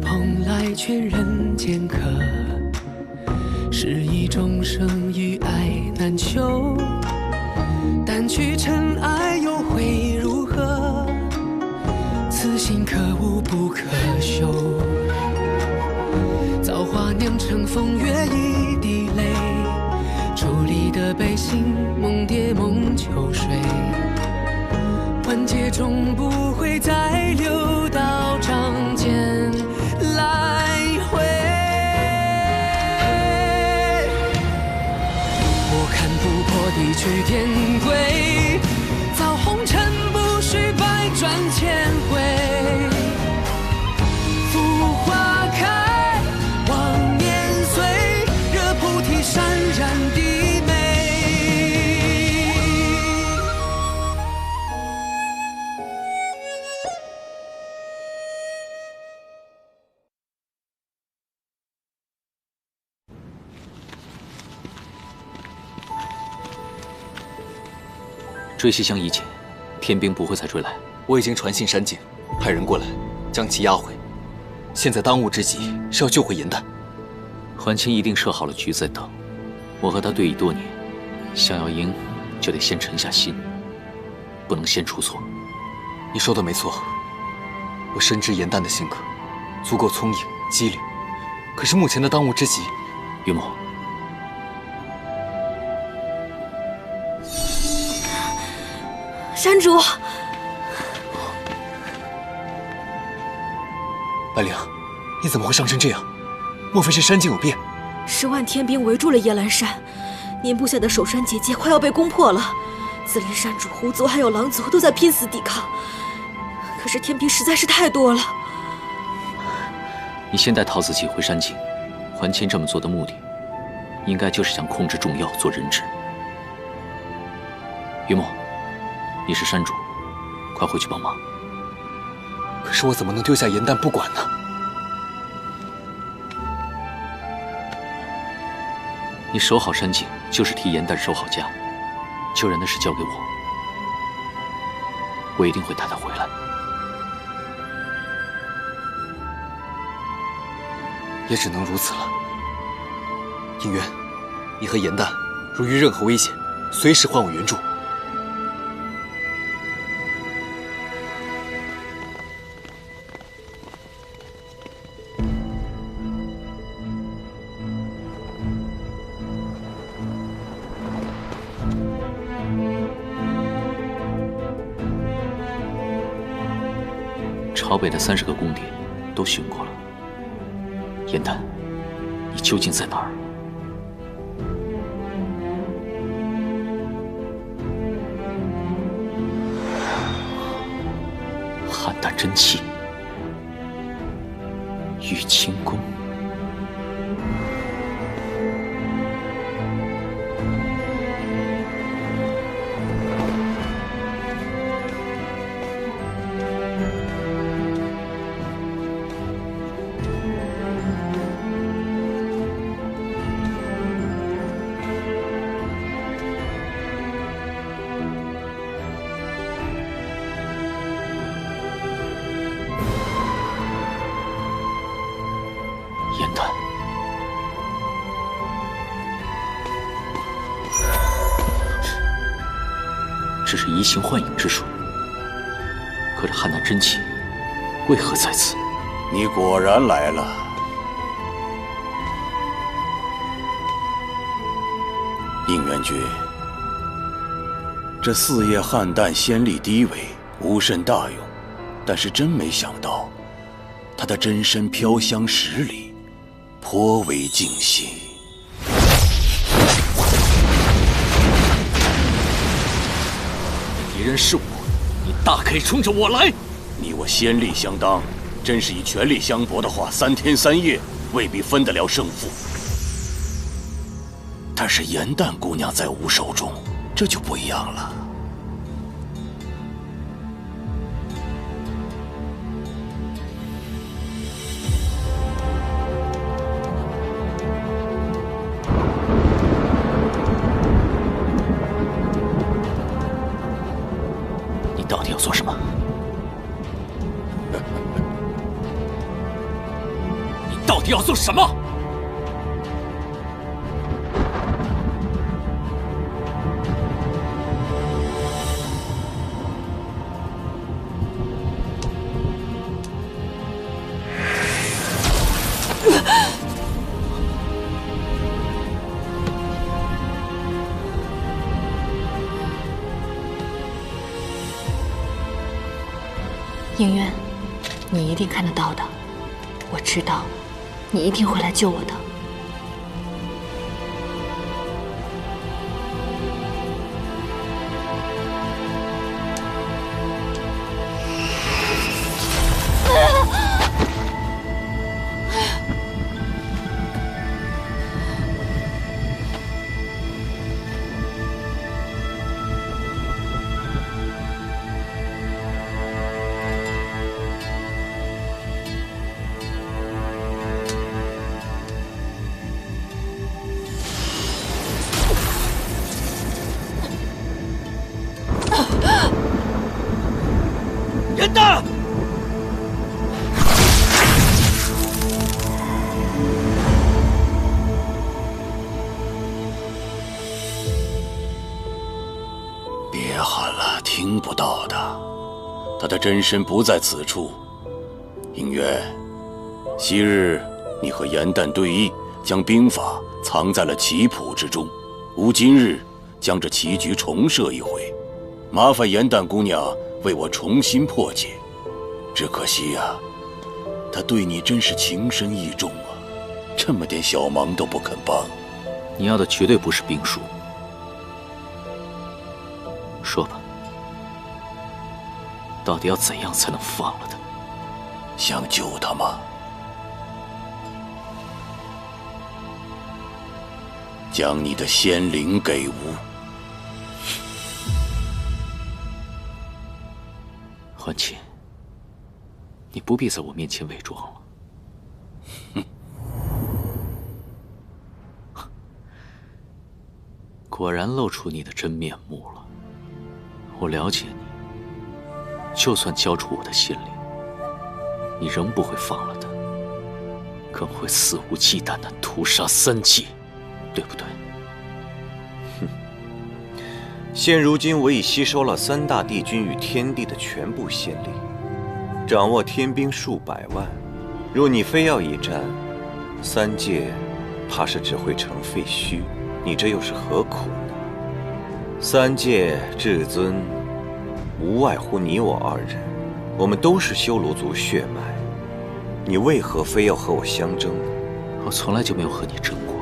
蓬莱劝人间客，是一种生与爱难求。掸去尘埃又会如何？此心可无不可休。造化酿成风月一滴泪，伫立的悲心梦蝶梦秋水。万劫终不会再流到掌间来回。我看不破地去天归，造红尘不须百转千回。浮花开，望年岁，惹菩提潸然低眉。追西厢一劫，天兵不会再追来。我已经传信山境，派人过来将其押回。现在当务之急是要救回颜淡。桓清一定设好了局在等。我和他对弈多年，想要赢，就得先沉下心，不能先出错。你说的没错，我深知颜淡的性格，足够聪颖机灵。可是目前的当务之急，于某。山主，白灵，你怎么会伤成这样？莫非是山境有变？10万天兵围住了夜兰山，您部下的守山结界快要被攻破了。紫林山主、狐族还有狼族都在拼死抵抗，可是天兵实在是太多了。你先带陶子琪回山境，桓清这么做的目的，应该就是想控制重要，做人质。于某。你是山主，快回去帮忙。可是我怎么能丢下颜淡不管呢？你守好山境，就是替颜淡守好家。救人的事交给我，我一定会带他回来。也只能如此了。应渊，你和颜淡如遇任何危险，随时唤我援助。朝北的30个宫殿都巡过了，颜淡，你究竟在哪儿？邯郸真气，玉清宫。颜淡，只是移形换影之术，可这邯郸真气为何在此？你果然来了。应元君，这4叶邯郸仙力低微，无甚大用，但是真没想到，他的真身飘香10里，颇为惊喜。敌人是我，你大可以冲着我来。你我仙力相当，真是以全力相搏的话，3天3夜未必分得了胜负。但是颜淡姑娘在吾手中，这就不一样了。你到底要做什么？到底要做什么？应渊，你一定看得到的，我知道，你一定会来救我的。严丹！别喊了，听不到的。他的真身不在此处。应渊，昔日你和严旦对弈，将兵法藏在了棋谱之中。吾今日将这棋局重设一回，麻烦严旦姑娘为我重新破解。只可惜呀，他对你真是情深意重啊，这么点小忙都不肯帮。你要的绝对不是兵书。说吧，到底要怎样才能放了他？想救他吗？将你的仙灵给吾。欢琴，你不必在我面前伪装了。果然露出你的真面目了。我了解你，就算交出我的心灵，你仍不会放了他，更会肆无忌惮地屠杀三界，对不对？现如今我已吸收了三大帝君与天地的全部仙力，掌握天兵数百万。若你非要一战，三界怕是只会成废墟。你这又是何苦呢？三界至尊，无外乎你我二人，我们都是修罗族血脉，你为何非要和我相争呢？我从来就没有和你争过。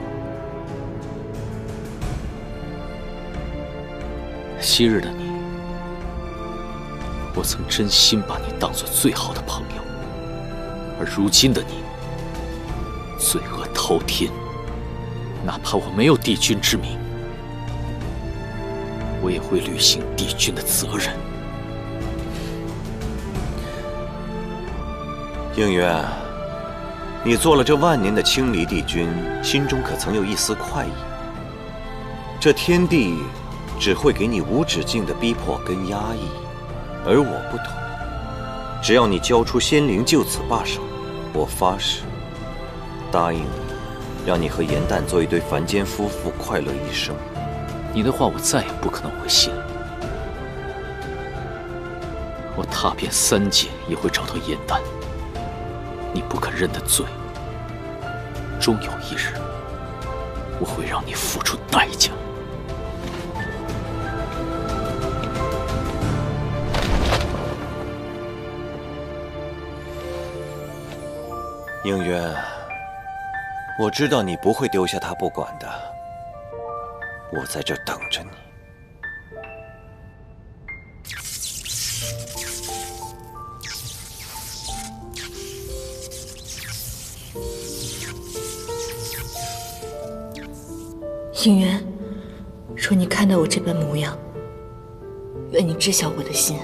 昔日的你，我曾真心把你当作最好的朋友，而如今的你，罪恶滔天。哪怕我没有帝君之名，我也会履行帝君的责任。应渊，你做了这万年的青离帝君，心中可曾有一丝快意？这天地只会给你无止境的逼迫跟压抑，而我不同，只要你交出仙灵就此罢手，我发誓，答应你，让你和严旦做一对凡间夫妇，快乐一生。你的话我再也不可能会信了。我踏遍三界也会找到严旦。你不肯认的罪，终有一日，我会让你付出代价。应渊，我知道你不会丢下他不管的，我在这等着你。应渊，若你看到我这般模样，愿你知晓我的心。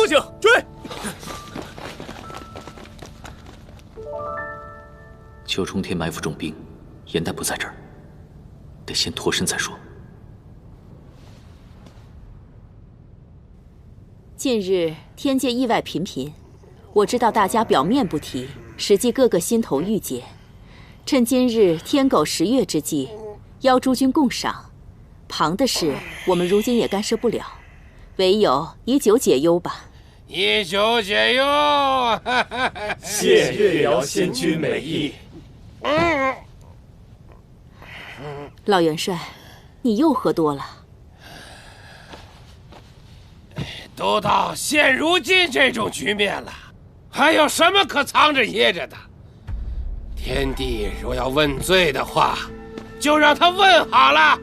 情，追！九重天埋伏重兵，严丹不在这儿，得先脱身再说。近日天界意外频频，我知道大家表面不提，实际个个心头郁结。趁今日天狗10月之际，邀诸君共赏。旁的事我们如今也干涉不了，唯有以酒解忧吧。以酒解忧，谢月瑶仙君美意。老元帅，你又喝多了。都到现如今这种局面了，还有什么可藏着掖着的？天帝若要问罪的话，就让他问好了。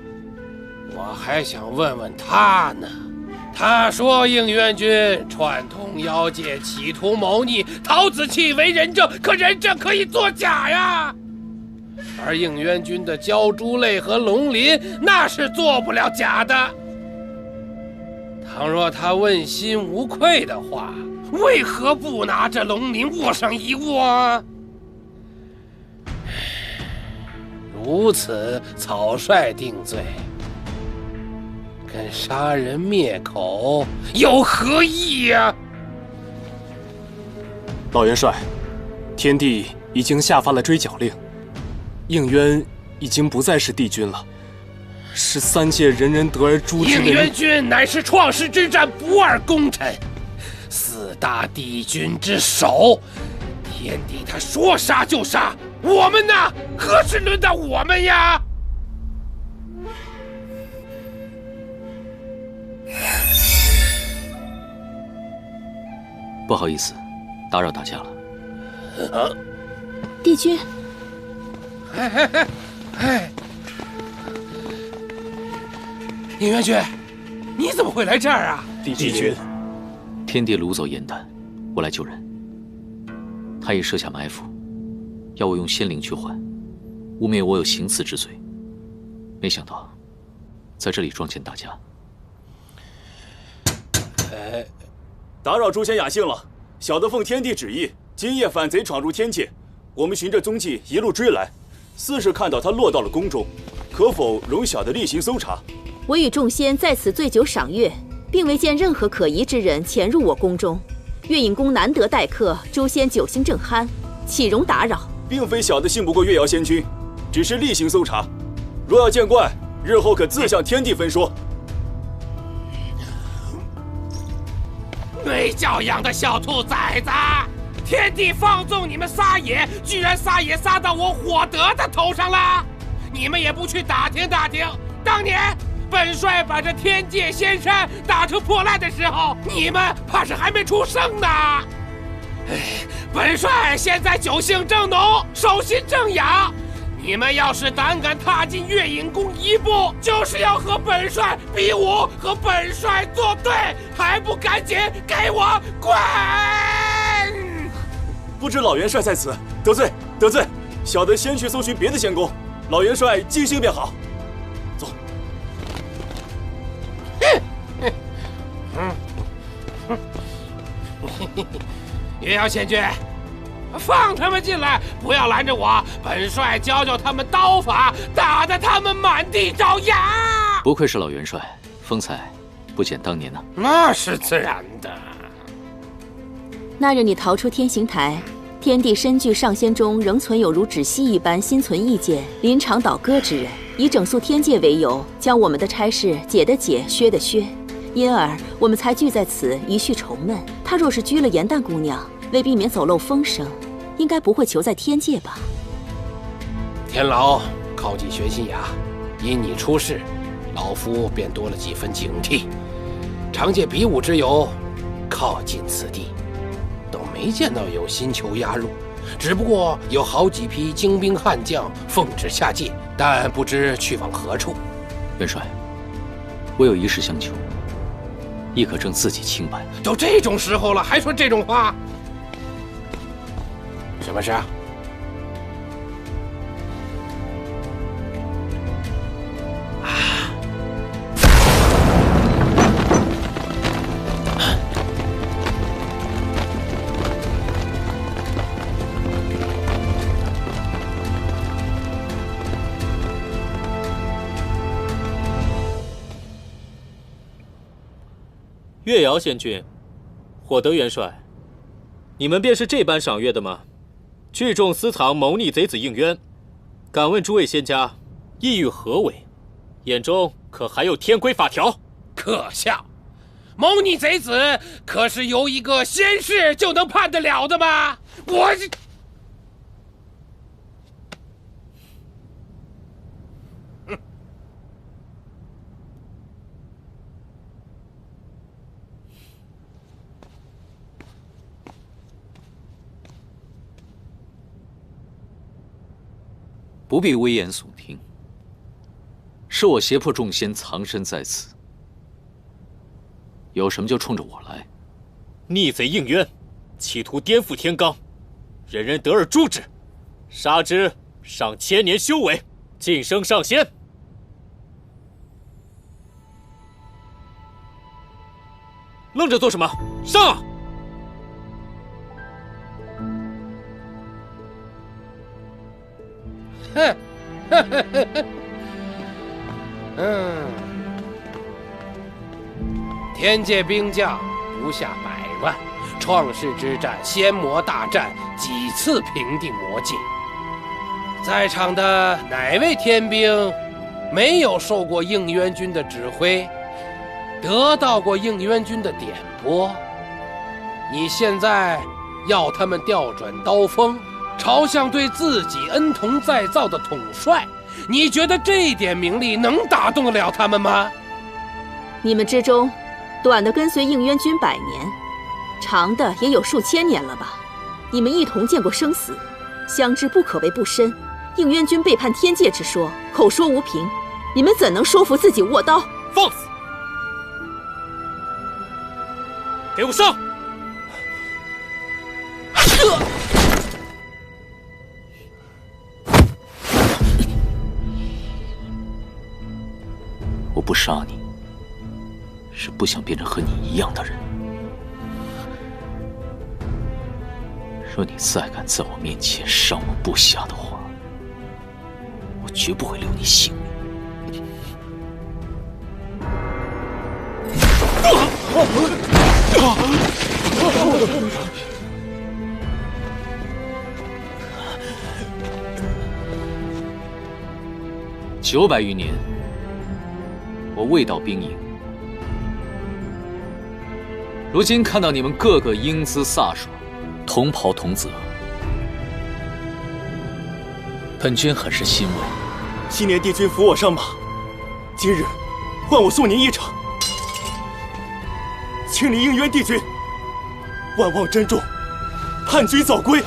我还想问问他呢。他说应元君串通妖界，企图谋逆，陶子期为人证，可人证可以作假呀。而应元君的鲛珠泪和龙鳞，那是做不了假的。倘若他问心无愧的话，为何不拿着龙鳞握上一握？如此草率定罪，跟杀人灭口有何异呀？老元帅，天帝已经下发了追剿令，应渊已经不再是帝君了，是3界人人得而诛之。应元君乃是创世之战不二功臣，4大帝君之首，天帝他说杀就杀，我们呢？何时轮到我们呀？不好意思，打扰大家了。帝君，应元君，你怎么会来这儿啊？帝君，天帝掳走严丹，我来救人。他已设下埋伏，要我用仙灵去换，污蔑我有行刺之罪。没想到，在这里撞见大家。打扰诸仙雅兴了。小的奉天帝旨意，今夜反贼闯入天界，我们循着踪迹一路追来，似是看到他落到了宫中，可否容小的例行搜查？我与众仙在此醉酒赏月，并未见任何可疑之人潜入我宫中。月影宫难得待客，诸仙酒兴正酣，岂容打扰？并非小的信不过月瑶仙君，只是例行搜查。若要见怪，日后可自向天帝分说。没教养的小兔崽子！天帝放纵你们撒野，居然撒野撒到我火德的头上了！你们也不去打听打听，当年本帅把这天界仙山打成破烂的时候，你们怕是还没出生呢。本帅现在酒兴正浓，手心正痒。你们要是胆敢踏进月影宫一步，就是要和本帅比武，和本帅作对，还不赶紧给我滚！不知老元帅在此，得罪得罪，小的先去搜寻别的仙宫，老元帅尽兴便好。走。月瑶仙君，放他们进来，不要拦着我。本帅教教他们刀法，打得他们满地找牙。不愧是老元帅，风采不减当年呢。那是自然的。那日你逃出天刑台，天帝深具上仙中仍存有如止息一般心存意见、临场倒戈之人，以整肃天界为由，将我们的差事解的解，削的削，因而我们才聚在此一叙愁闷。他若是拘了严旦姑娘，为避免走漏风声，应该不会囚在天界吧？天牢靠近玄心崖，因你出事，老夫便多了几分警惕。常借比武之由，靠近此地，都没见到有新囚押入，只不过有好几批精兵悍将奉旨下界，但不知去往何处。元帅，我有一事相求，亦可证自己清白。都这种时候了，还说这种话？什么事啊？岳瑶仙君，火德元帅，你们便是这般赏月的吗？聚众私藏谋逆贼子应渊，敢问诸位仙家，意欲何为？眼中可还有天规法条？可笑！谋逆贼子可是由一个仙士就能判得了的吗？我这……不必危言耸听，是我胁迫众仙藏身在此，有什么就冲着我来。逆贼应渊，企图颠覆天罡，人人得而诛之，杀之上千年修为，晋升上仙。愣着做什么？上啊！天界兵将不下100万，创世之战、仙魔大战几次平定魔界。在场的哪位天兵没有受过应渊君的指挥，得到过应渊君的点拨？你现在要他们调转刀锋，朝向对自己恩同再造的统帅，你觉得这点名利能打动得了他们吗？你们之中，短的跟随应渊君100年，长的也有数千年了吧？你们一同见过生死，相知不可谓不深。应渊君背叛天界之说，口说无凭，你们怎能说服自己握刀？放肆！给我上！我不杀你，是不想变成和你一样的人。若你再敢在我面前伤我部下的话，我绝不会留你性命。900余年，我未到兵营，如今看到你们个个英姿飒爽，同袍同泽，本君很是欣慰。昔年帝君扶我上马，今日换我送您一场，请您应渊帝君，万望珍重，盼君早归。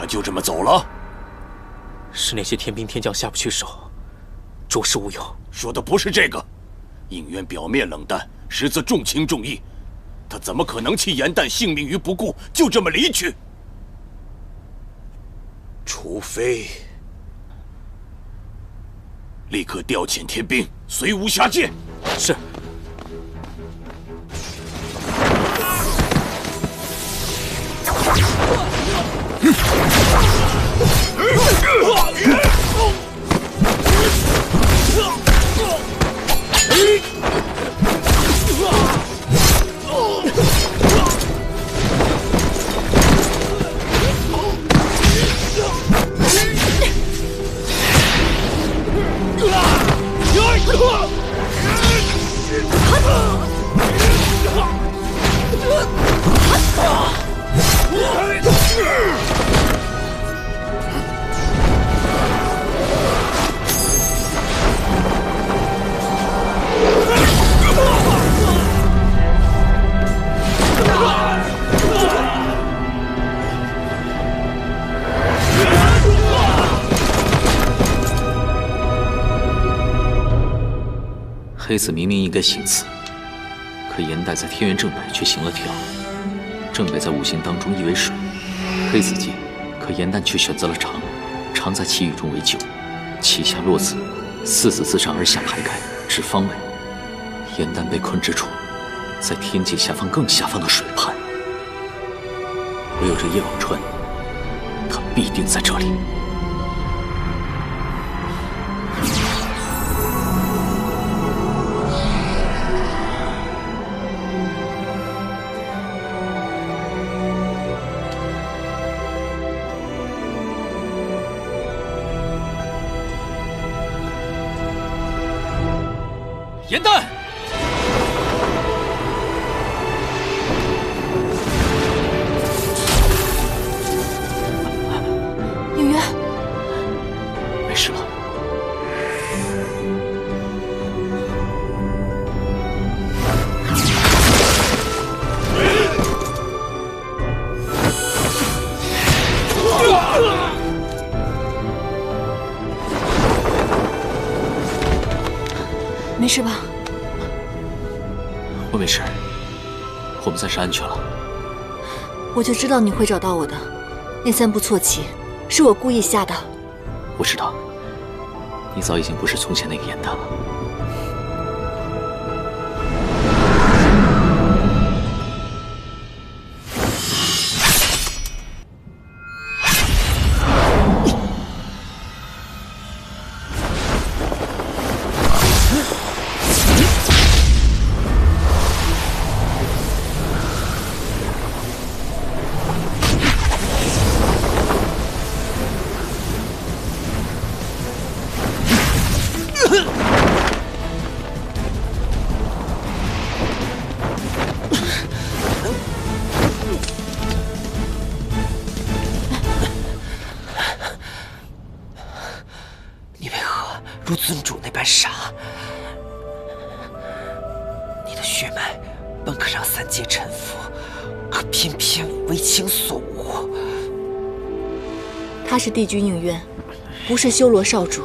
就这么走了？是那些天兵天将下不去手，着实无有。说的不是这个。应渊表面冷淡，实则重情重义，他怎么可能弃颜淡性命于不顾，就这么离去？除非立刻调遣天兵，随吾下界。是。黑子明明应该行刺，可颜淡在天元正北却行了跳。正北在五行当中意为水，黑子剑，可颜淡却选择了长，长在气雨中为救。旗下落子，四子自上而下排开，至方位。颜淡被困之处，在天界下方更下方的水畔，唯有这叶往川，他必定在这里。严旦，应渊，没事了。没事吧？我没事，我们暂时安全了。我就知道你会找到我的，那3步错棋是我故意下的。我知道，你早已经不是从前那个严旦了。你为何如尊主那般傻？你的血脉本可让3界臣服，可偏偏为情所无。他是帝君应渊，不是修罗少主，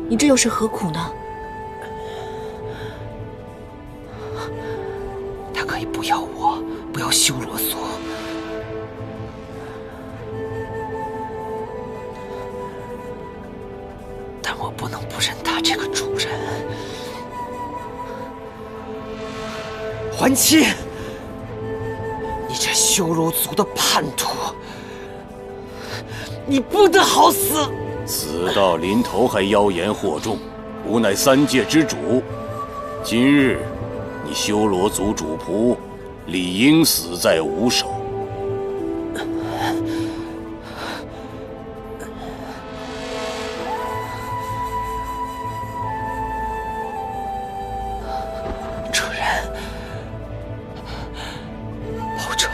你这又是何苦呢？他可以不要我，不要修罗所，但我不能不认他这个主人。还清，你这修罗族的叛徒，你不得好死！死到临头还妖言惑众，吾乃3界之主。今日你修罗族主仆，理应死在吾手。主人，保重。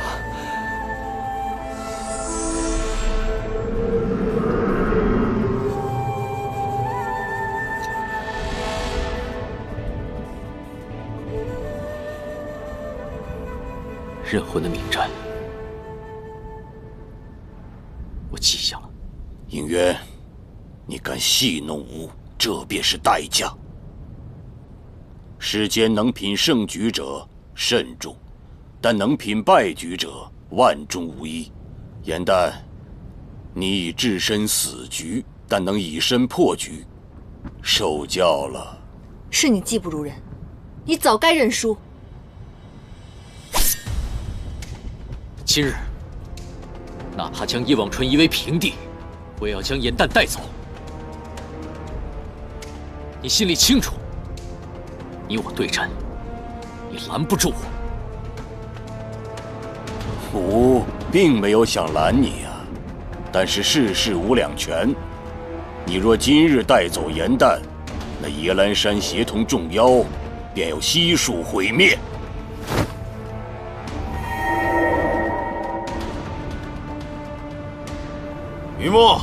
任魂的名战，我记下了。应渊，你敢戏弄吾，这便是代价。世间能品胜局者慎重，但能品败局者万中无一。严旦，你已置身死局，但能以身破局，受教了。是你技不如人，你早该认输。今日，哪怕将叶望春夷为平地，我也要将严旦带走。你心里清楚，你我对战，你拦不住我。吾并没有想拦你啊，但是世事无两全。你若今日带走严旦，那野兰山协同众妖，便要悉数毁灭。云墨，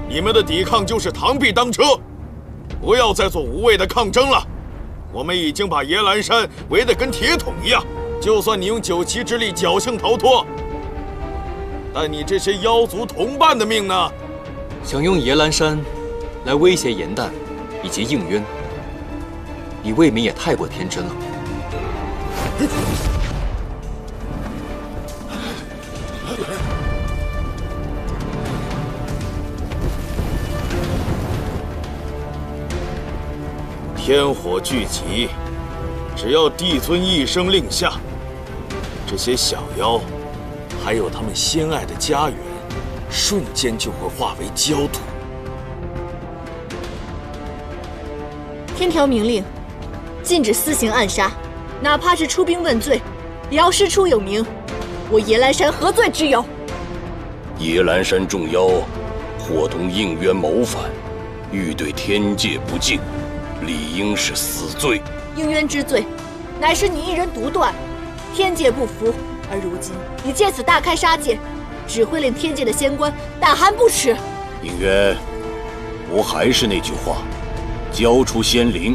你们的抵抗就是螳臂当车，不要再做无谓的抗争了。我们已经把野兰山围得跟铁桶一样，就算你用9旗之力侥幸逃脱，但你这些妖族同伴的命呢？想用野兰山来威胁严旦以及应渊，你未免也太过天真了。天火聚集，只要帝尊一声令下，这些小妖，还有他们心爱的家园，瞬间就会化为焦土。天条明令，禁止私行暗杀，哪怕是出兵问罪，也要师出有名。我夜来山何罪之有？夜来山众妖伙同应渊谋反，欲对天界不敬，理应是死罪。应渊之罪，乃是你一人独断，天界不服，而如今你借此大开杀戒，只会令天界的仙官胆寒不耻。应渊，我还是那句话，交出仙灵，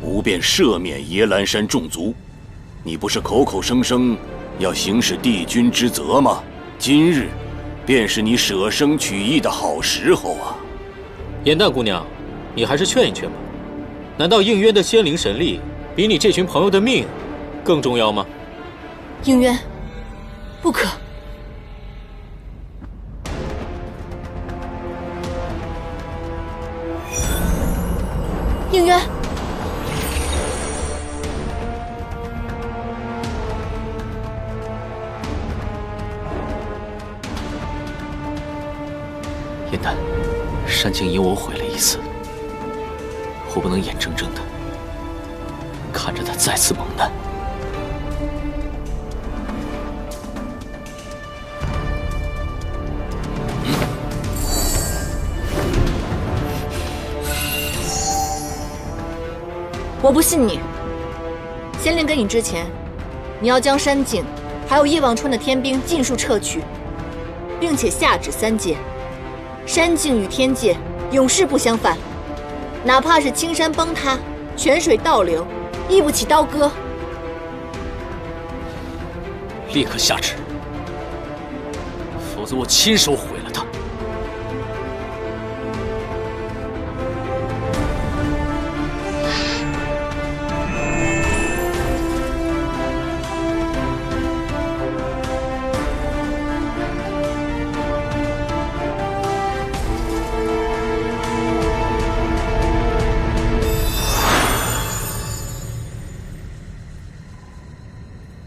不便赦免夜来山众族。你不是口口声声要行使帝君之责吗？今日便是你舍生取义的好时候啊！颜淡姑娘，你还是劝一劝吧。难道应渊的仙灵神力比你这群朋友的命更重要吗？应渊，不可！应渊，颜淡，山境因我毁了一次，我不能眼睁睁的看着他再次蒙难。我不信你。仙令给你之前，你要将山境还有叶望春的天兵尽数撤去，并且下旨3界，山境与天界永世不相犯，哪怕是青山崩塌、泉水倒流，亦不起刀割。立刻下旨，否则我亲手毁了他。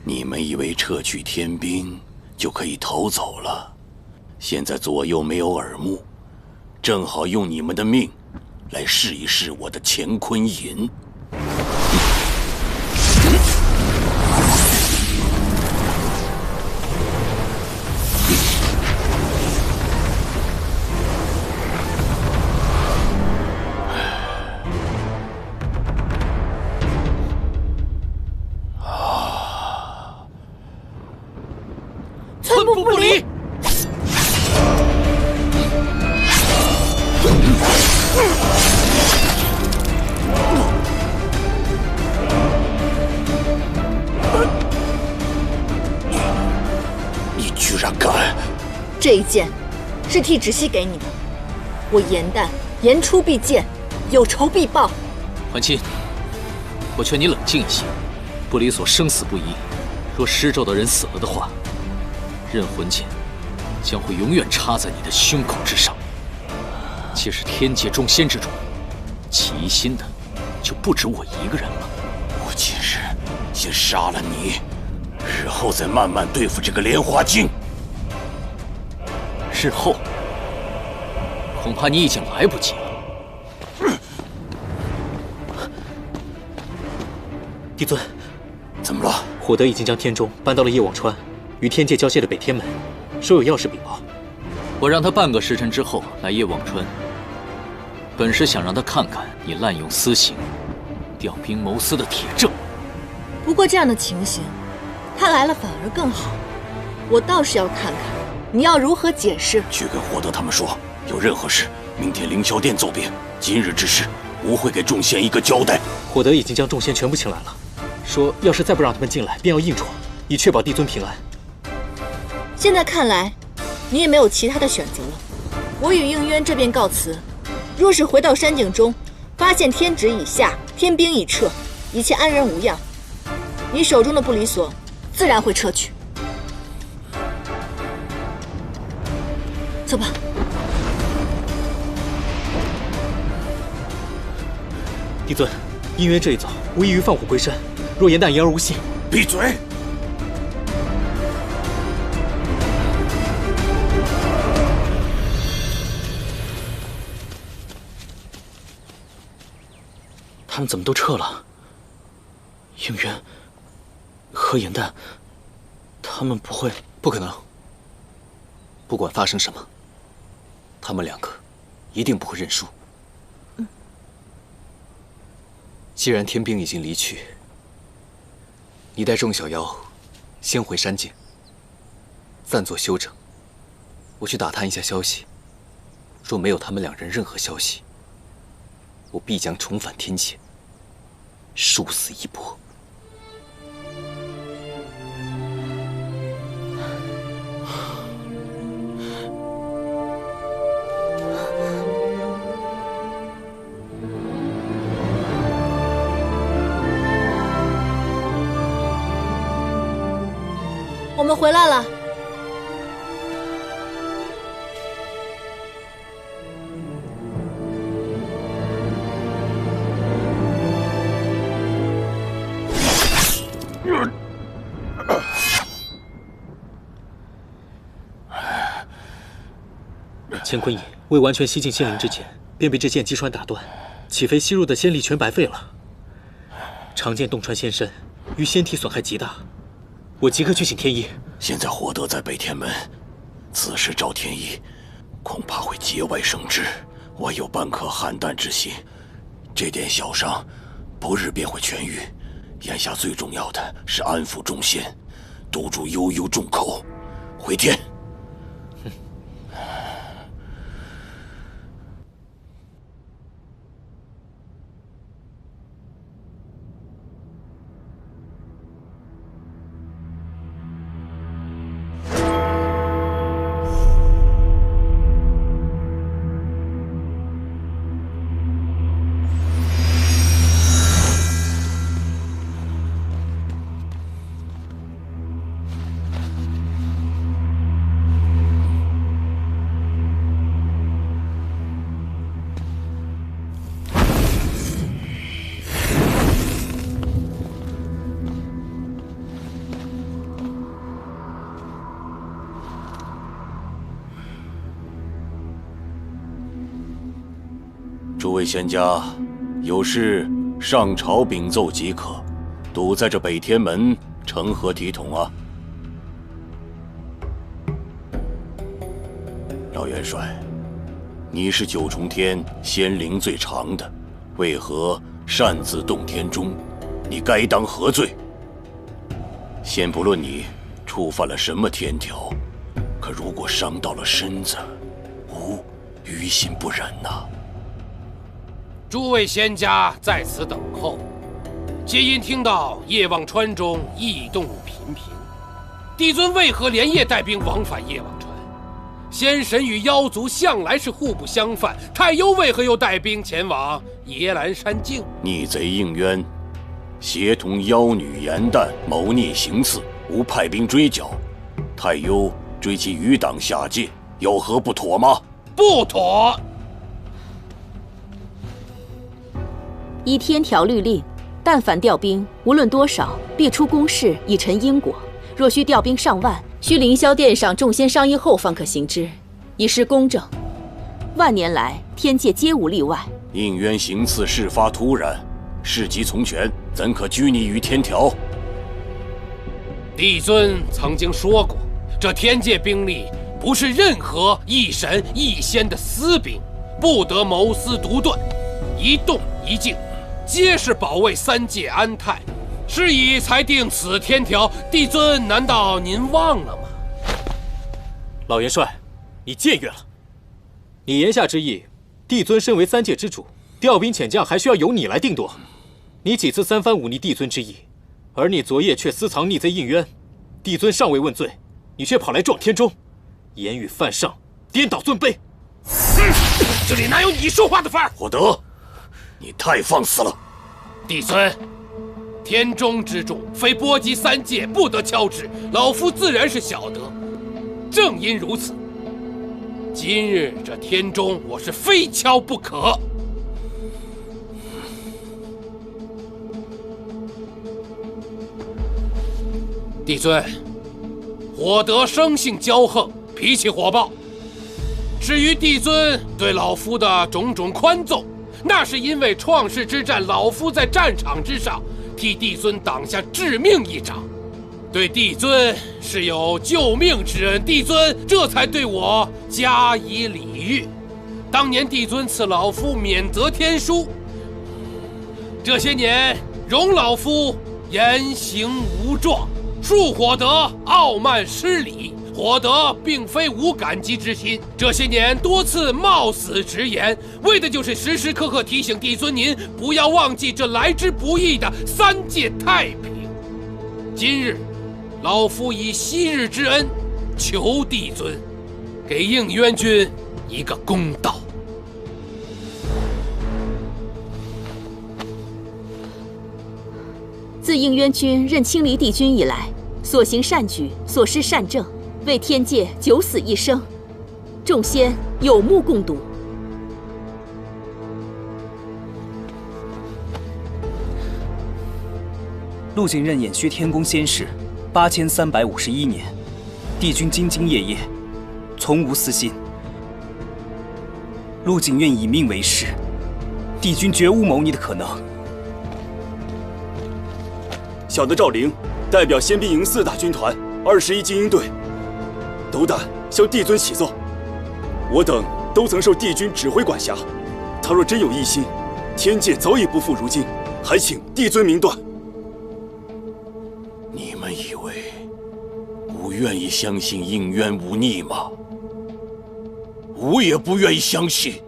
你们以为撤去天兵就可以逃走了？现在左右没有耳目，正好用你们的命来试一试我的乾坤银。寸步不离。你居然敢！这一剑是替芷溪给你的，我颜淡言出必践，有仇必报。桓钦，我劝你冷静一些。不离所生死不疑，若施咒的人死了的话，刃魂剑将会永远插在你的胸口之上。既是天界众仙之中，起疑心的就不止我一个人了。我今日先杀了你，日后再慢慢对付这个莲花精。日后，恐怕你已经来不及了。帝尊，怎么了？火德已经将天钟搬到了叶望川与天界交界的北天门，说有要事禀报。我让他半个时辰之后来叶望川，本是想让他看看你滥用私刑、调兵谋私的铁证。不过这样的情形，他来了反而更好。我倒是要看看你要如何解释。去跟火德他们说，有任何事，明天凌霄殿奏禀。今日之事，我会给众仙一个交代。火德已经将众仙全部请来了，说要是再不让他们进来，便要硬闯，以确保帝尊平安。现在看来，你也没有其他的选择了。我与应渊这边告辞。若是回到山境中，发现天旨已下，天兵已撤，一切安然无恙，你手中的不离所自然会撤去。走吧。帝尊，应渊这一走，无异于放虎归山。若严旦言而无信，闭嘴！他们怎么都撤了？应渊和严旦，他们不会……不可能。不管发生什么，他们两个一定不会认输。既然天兵已经离去，你带众小妖先回山境，暂作休整。我去打探一下消息，若没有他们两人任何消息，我必将重返天界，殊死一搏。我们回来了。乾坤影未完全吸进仙灵之前，便被这剑击穿打断，岂非吸入的仙力全白费了？长剑洞穿仙身，于仙体损害极大。我即刻去请天医。现在火德在北天门，此时找天医，恐怕会节外生枝。我有半颗邯郸之心，这点小伤，不日便会痊愈。眼下最重要的是安抚众仙，堵住悠悠众口。回天。诸位仙家，有事上朝禀奏即可，堵在这北天门，成何体统啊？老元帅，你是九重天仙龄最长的，为何擅自动天钟？你该当何罪？先不论你触犯了什么天条，可如果伤到了身子，吾于心不忍呐。诸位仙家在此等候，皆因听到叶望川中异动频频。帝尊为何连夜带兵往返叶望川？仙神与妖族向来是互不相犯，太幽为何又带兵前往野兰山境？逆贼应渊协同妖女严旦谋逆行刺，吾派兵追剿。太幽追其余党下界，有何不妥吗？不妥！依天条律令，但凡调兵，无论多少，必出公示以陈因果。若需调兵上万，需凌霄殿上众仙商议后方可行之，以示公正。万年来，天界皆无例外。应渊行刺事发突然，事急从权，怎可拘泥于天条？帝尊曾经说过，这天界兵力不是任何一神一仙的私兵，不得谋私独断，一动一静，皆是保卫三界安泰，是以才定此天条。帝尊难道您忘了吗？老元帅，你僭越了。你言下之意，帝尊身为三界之主，调兵遣将还需要由你来定夺。你几次三番忤逆帝尊之意，而你昨夜却私藏逆贼应渊，帝尊尚未问罪，你却跑来撞天钟，言语犯上，颠倒尊卑。这里哪有你说话的份儿？火德，你太放肆了！帝尊，天中之重，非波及三界，不得敲之。老夫自然是晓得。正因如此，今日这天钟，我是非敲不可。帝尊，火德生性骄横，脾气火爆。至于帝尊对老夫的种种宽纵，那是因为创世之战，老夫在战场之上替帝尊挡下致命一掌，对帝尊是有救命之恩，帝尊这才对我加以礼遇。当年帝尊赐老夫免责天书，这些年容老夫言行无状，恕火德傲慢失礼。火德并非无感激之心，这些年多次冒死直言，为的就是时时刻刻提醒帝尊您不要忘记这来之不易的三界太平。今日，老夫以昔日之恩求帝尊，给应渊君一个公道。自应渊君任清离帝君以来，所行善举，所施善政，为天界九死一生，众仙有目共睹。陆景任偃虚天宫仙事8351年，帝君兢兢业业，从无私心。陆景愿以命为誓，帝君绝无谋逆的可能。小的赵灵代表仙兵营4大军团、21精英队，斗胆向帝尊启奏。我等都曾受帝君指挥管辖，他若真有异心，天界早已不复如今，还请帝尊明断。你们以为吾愿意相信应渊无逆吗？吾也不愿意相信，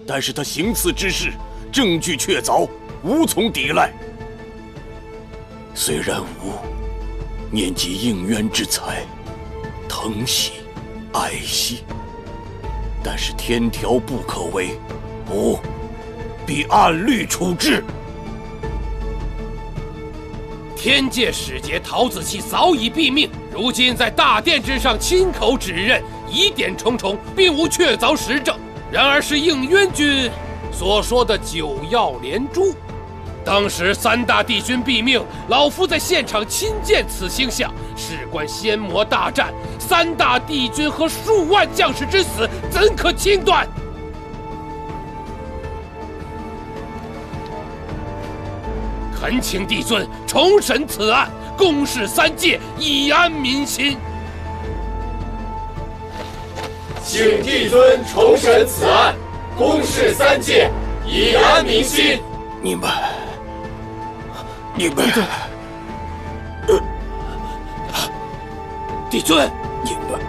但是他行刺之事证据确凿，无从抵赖。虽然吾念及应渊之才，疼惜爱惜，但是天条不可违，吾必按律处置。天界使节陶子期早已毙命，如今在大殿之上亲口指认，疑点重重，并无确凿实证。然而是应渊君所说的9曜连珠。当时3大帝君毙命，老夫在现场亲见此星象，事关仙魔大战，3大帝君和数万将士之死，怎可轻断？恳请帝尊重审此案，公示3界，以安民心。请帝尊重审此案，公示3界，以安民心。你们，帝尊，你们。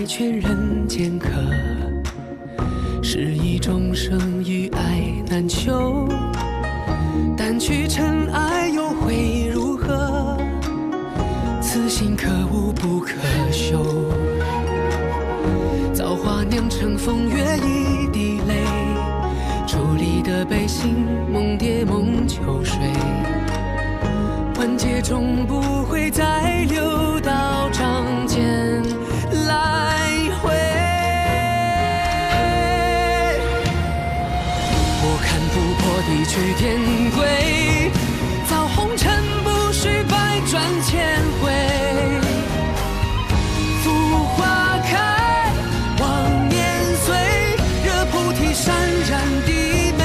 来劝人间客，是以众生与爱难求。但去尘埃又会如何？此心可无不可修。造化酿成风月一滴泪，伫立的悲心梦蝶梦秋水。万劫终不会再流到掌间来回。我看不破地去天归，造红尘不须百转千回。浮花开，望年岁，惹菩提潸然低眉。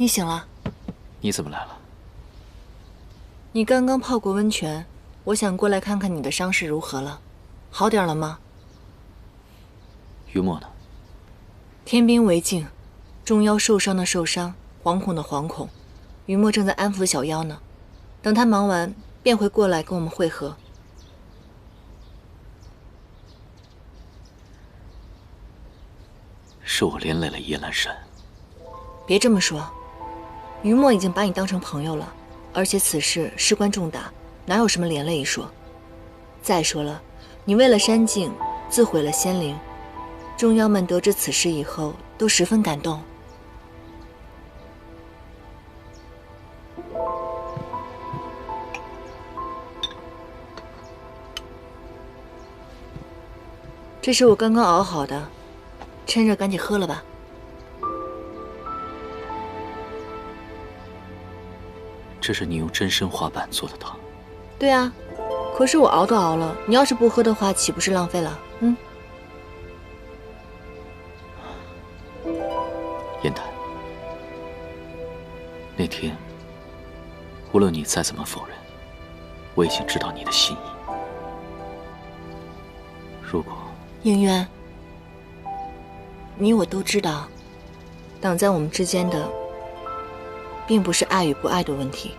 你醒了？你怎么来了？你刚刚泡过温泉，我想过来看看你的伤势如何了，好点了吗？于墨呢？天兵为镜，众妖受伤的受伤，惶恐的惶恐。于墨正在安抚小妖呢，等他忙完便会过来跟我们会合。是我连累了叶兰山。别这么说。于墨已经把你当成朋友了，而且此事事关重大，哪有什么连累一说？再说了，你为了山境自毁了仙灵，众妖们得知此事以后都十分感动。这是我刚刚熬好的，趁热赶紧喝了吧。这是你用真参花瓣做的汤。对啊，可是我熬都熬了，你要是不喝的话，岂不是浪费了？燕丹，那天无论你再怎么否认，我已经知道你的心意。如果应渊，你我都知道，挡在我们之间的并不是爱与不爱的问题。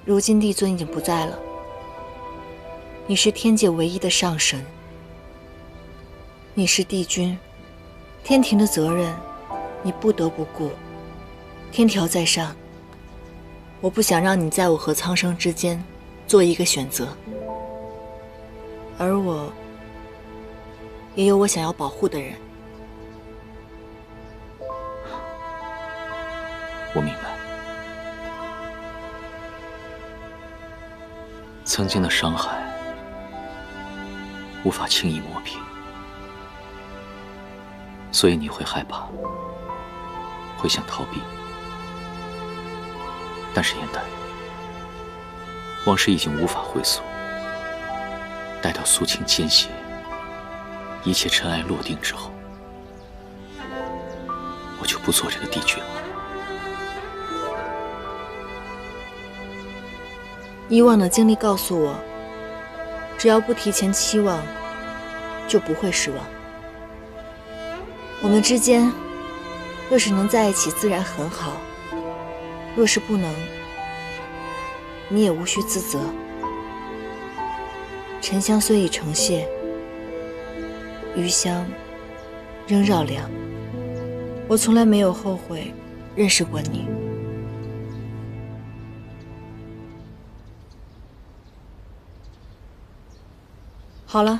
如今帝尊已经不在了，你是天界唯一的上神，你是帝君，天庭的责任你不得不顾。天条在上，我不想让你在我和苍生之间做一个选择，而我也有我想要保护的人。我明白，曾经的伤害无法轻易磨平，所以你会害怕，会想逃避。但是燕丹，往事已经无法回溯，待到肃清奸邪，一切尘埃落定之后，我就不做这个帝君了。以往的经历告诉我，只要不提前期望，就不会失望。我们之间若是能在一起自然很好，若是不能，你也无需自责。沉香虽已成谢，余香仍绕梁。我从来没有后悔认识过你。好了，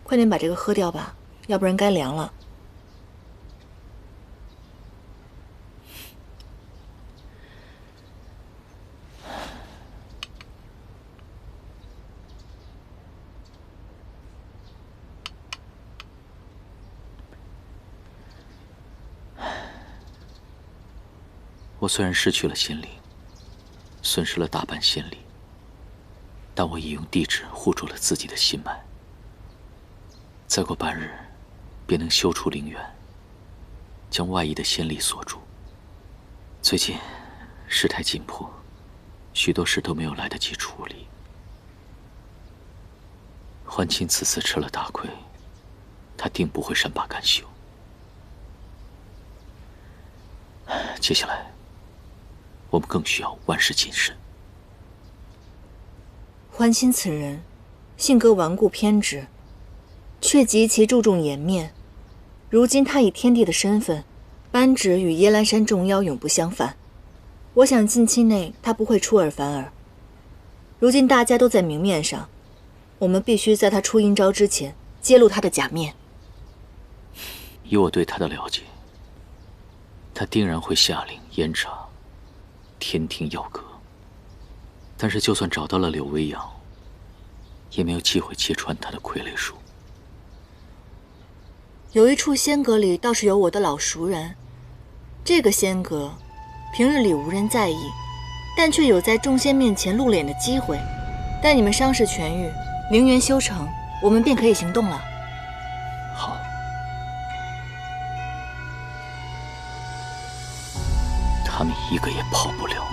快点把这个喝掉吧，要不然该凉了。我虽然失去了仙灵，损失了大半仙力，但我已用地质护住了自己的心脉。再过半日，便能修出灵元，将外溢的仙力锁住。最近事态紧迫，许多事都没有来得及处理。桓清此次吃了大亏，他定不会善罢甘休。接下来，我们更需要万事谨慎。桓清此人，性格顽固偏执，却极其注重颜面。如今他以天帝的身份，扳指与耶兰山众妖永不相反。我想近期内他不会出尔反尔。如今大家都在明面上，我们必须在他出阴招之前揭露他的假面。以我对他的了解，他定然会下令严查天庭要阁。但是就算找到了柳微阳，也没有机会揭穿他的傀儡术。有一处仙阁里倒是有我的老熟人，这个仙阁平日里无人在意，但却有在众仙面前露脸的机会。待你们伤势痊愈，灵元修成，我们便可以行动了。好。他们一个也跑不了。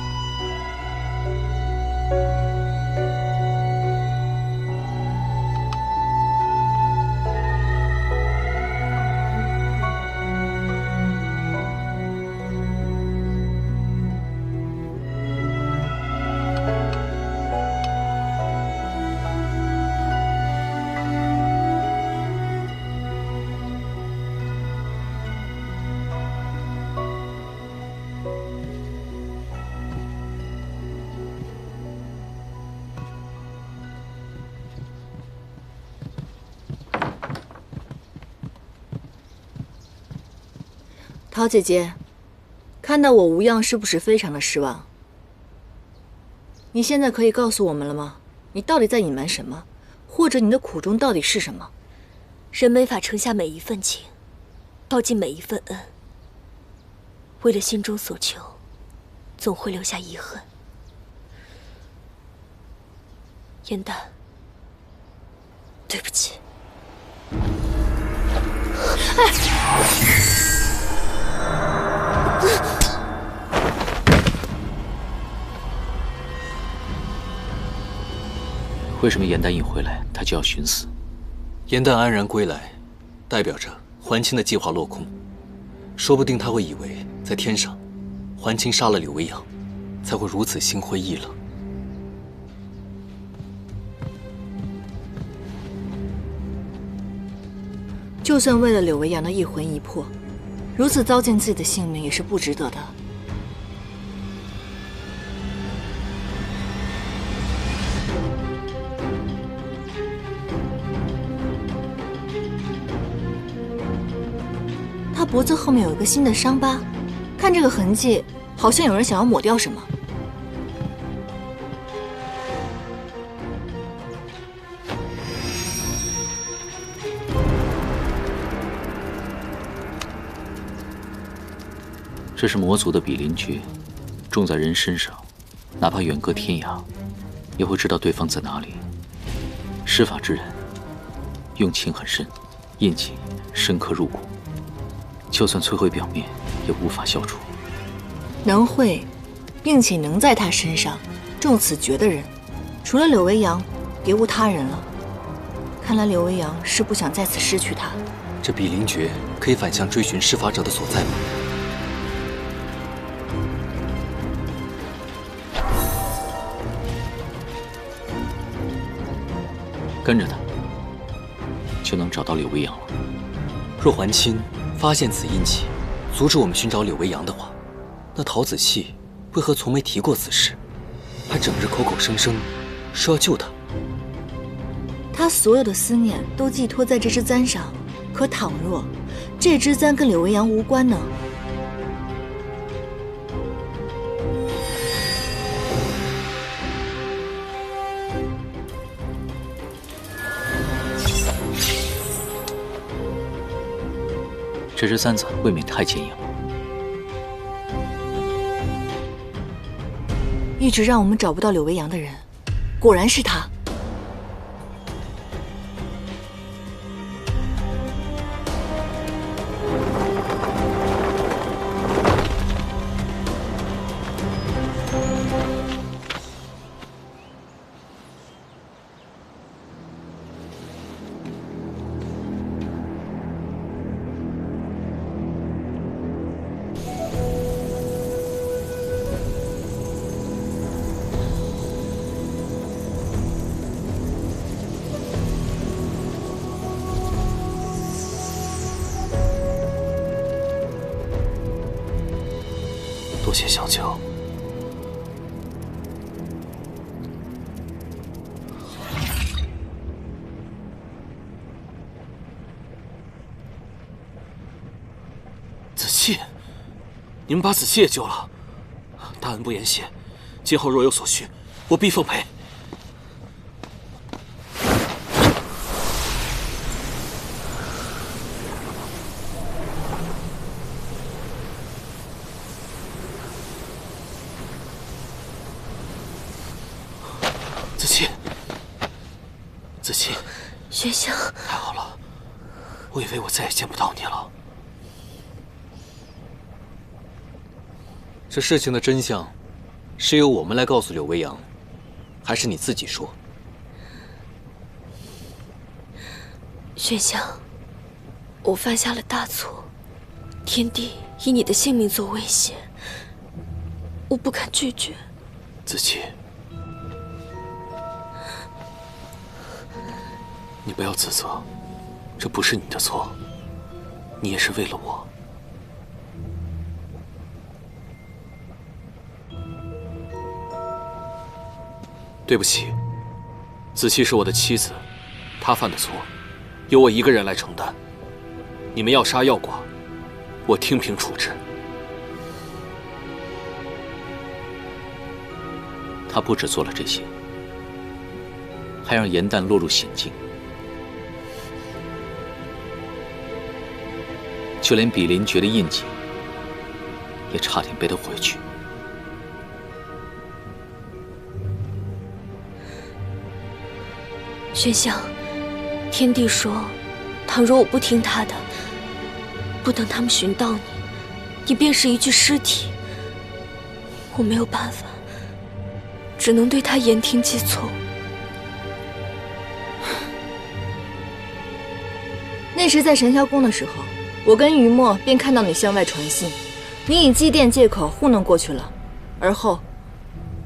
陶姐姐，看到我无恙是不是非常的失望？你现在可以告诉我们了吗？你到底在隐瞒什么？或者你的苦衷到底是什么？人没法承下每一份情，报尽每一份恩。为了心中所求，总会留下遗恨。颜淡，对不起。为什么颜淡一回来，他就要寻死？颜淡安然归来，代表着桓清的计划落空。说不定他会以为在天上，桓清杀了柳微阳，才会如此心灰意冷。就算为了柳微阳的一魂一魄，如此糟践自己的性命也是不值得的。他脖子后面有一个新的伤疤，看这个痕迹，好像有人想要抹掉什么。这是魔族的比邻诀，种在人身上，哪怕远隔天涯，也会知道对方在哪里。施法之人用情很深，印记深刻入骨，就算摧毁表面，也无法消除。能会，并且能在他身上中此诀的人，除了柳微阳，别无他人了。看来柳微阳是不想再次失去他。这比邻诀可以反向追寻施法者的所在吗？跟着他，就能找到柳微阳了。若桓清发现此印记，阻止我们寻找柳微阳的话，那陶子气为何从没提过此事，还整日口口声声说要救他？他所有的思念都寄托在这支簪上，可倘若这支簪跟柳微阳无关呢？这支簪子未免太坚硬了。一直让我们找不到柳微阳的人，果然是他。多谢相救。子期，你们把子期也救了，大恩不言谢。今后若有所需，我必奉陪。子期，雪香，太好了，我以为我再也见不到你了。这事情的真相，是由我们来告诉柳微阳，还是你自己说？雪香，我犯下了大错，天帝以你的性命做威胁，我不敢拒绝。子期，你不要自责，这不是你的错，你也是为了我。对不起，子期是我的妻子，她犯的错，由我一个人来承担。你们要杀要剐，我听凭处置。他不止做了这些，还让严旦落入险境。就连比邻诀的印记，也差点被他毁去。雪香，天帝说，倘若我不听他的，不等他们寻到你，你便是一具尸体。我没有办法，只能对他言听计从。那时在神霄宫的时候，我跟于墨便看到你向外传信，你以祭奠借口糊弄过去了。而后，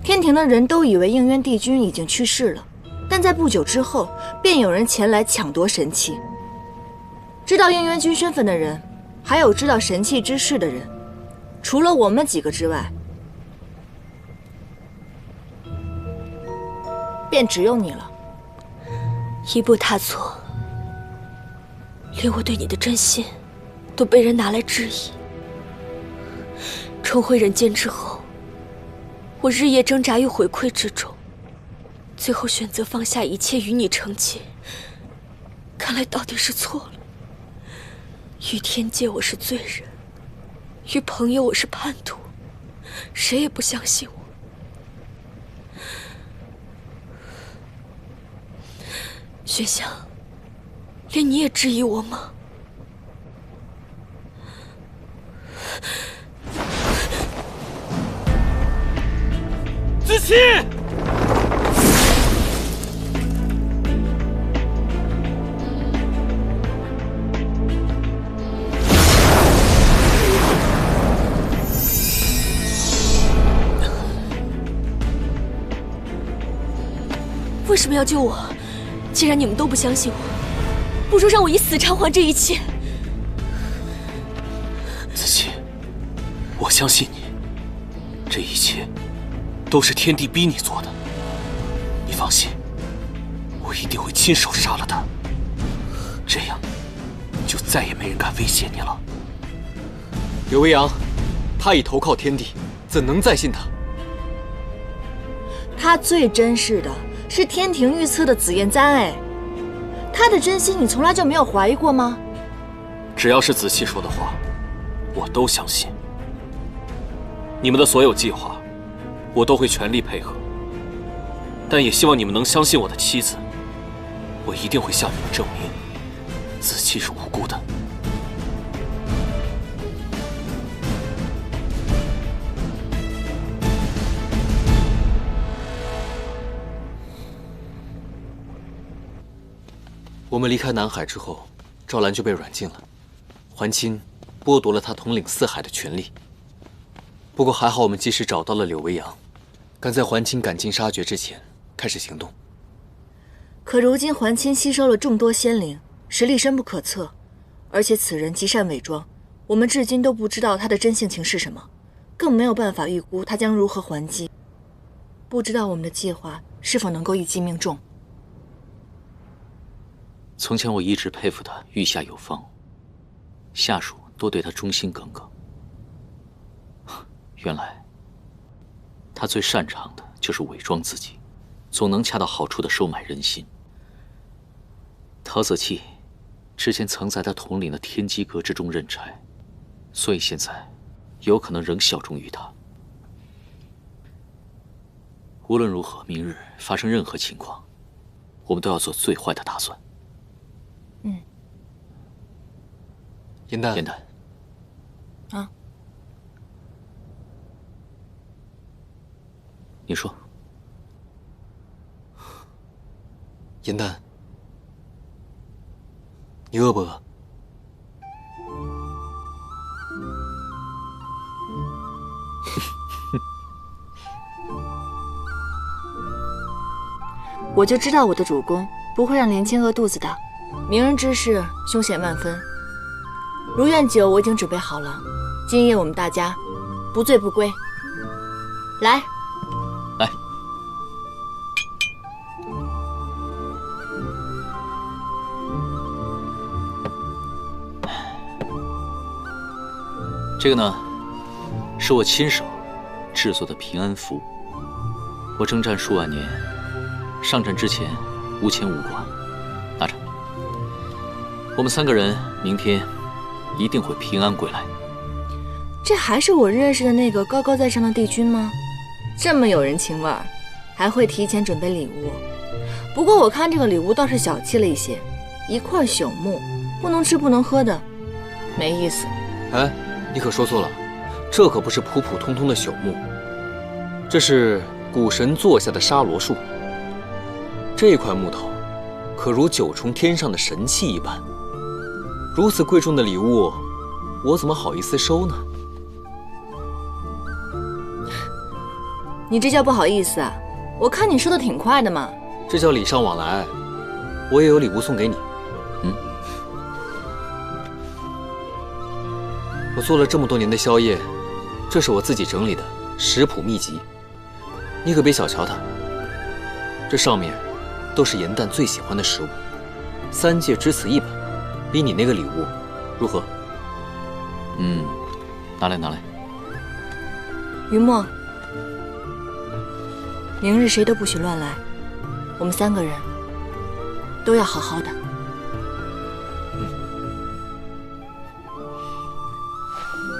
天庭的人都以为应渊帝君已经去世了，但在不久之后，便有人前来抢夺神器。知道应渊君身份的人，还有知道神器之事的人，除了我们几个之外，便只有你了。一步踏错，连我对你的真心都被人拿来质疑。重回人间之后，我日夜挣扎于回馈之中，最后选择放下一切与你成亲。看来到底是错了。于天界我是罪人，于朋友我是叛徒，谁也不相信我。雪香，连你也质疑我吗？子期，为什么要救我？既然你们都不相信我，不如让我以死偿还这一切。子期，我相信你，这一切都是天帝逼你做的。你放心，我一定会亲手杀了他，这样就再也没人敢威胁你了。柳微阳，他已投靠天帝，怎能再信他？他最珍视的是天庭御赐的紫燕簪，哎，他的真心你从来就没有怀疑过吗？只要是子期说的话，我都相信。你们的所有计划，我都会全力配合。但也希望你们能相信我的妻子，我一定会向你们证明自己是无辜的。我们离开南海之后，赵兰就被软禁了，桓钦剥夺了他统领四海的权利。不过还好，我们及时找到了柳维阳，赶在桓钦赶尽杀绝之前开始行动。可如今桓钦吸收了众多仙灵，实力深不可测，而且此人极善伪装，我们至今都不知道他的真性情是什么，更没有办法预估他将如何还击。不知道我们的计划是否能够一击命中。从前我一直佩服他御下有方，下属都对他忠心耿耿。原来他最擅长的就是伪装自己，总能恰到好处地收买人心。陶泽器之前曾在他统领的天机阁之中任差，所以现在有可能仍效忠于他。无论如何，明日发生任何情况，我们都要做最坏的打算。严丹，严丹，啊，你说。严丹，你饿不饿？我就知道我的主公不会让年轻饿肚子的。明日之事凶险万分，如愿酒我已经准备好了，今夜我们大家不醉不归。来，来。这个呢，是我亲手制作的平安符。我征战数万年，上阵之前无牵无挂。拿着，我们3个人明天一定会平安归来。这还是我认识的那个高高在上的帝君吗？这么有人情味儿，还会提前准备礼物。不过我看这个礼物倒是小气了一些，1块朽木，不能吃不能喝的，没意思。哎，你可说错了，这可不是普普通通的朽木，这是古神座下的沙罗树。这块木头可如9重天上的神器一般，如此贵重的礼物，我怎么好意思收呢？你这叫不好意思啊？我看你收的挺快的嘛。这叫礼尚往来，我也有礼物送给你。我做了这么多年的宵夜，这是我自己整理的食谱秘籍，你可别小瞧它。这上面都是严旦最喜欢的食物，3界只此一本，比你那个礼物如何？拿来拿来。云墨，明日谁都不许乱来，我们3个人都要好好的。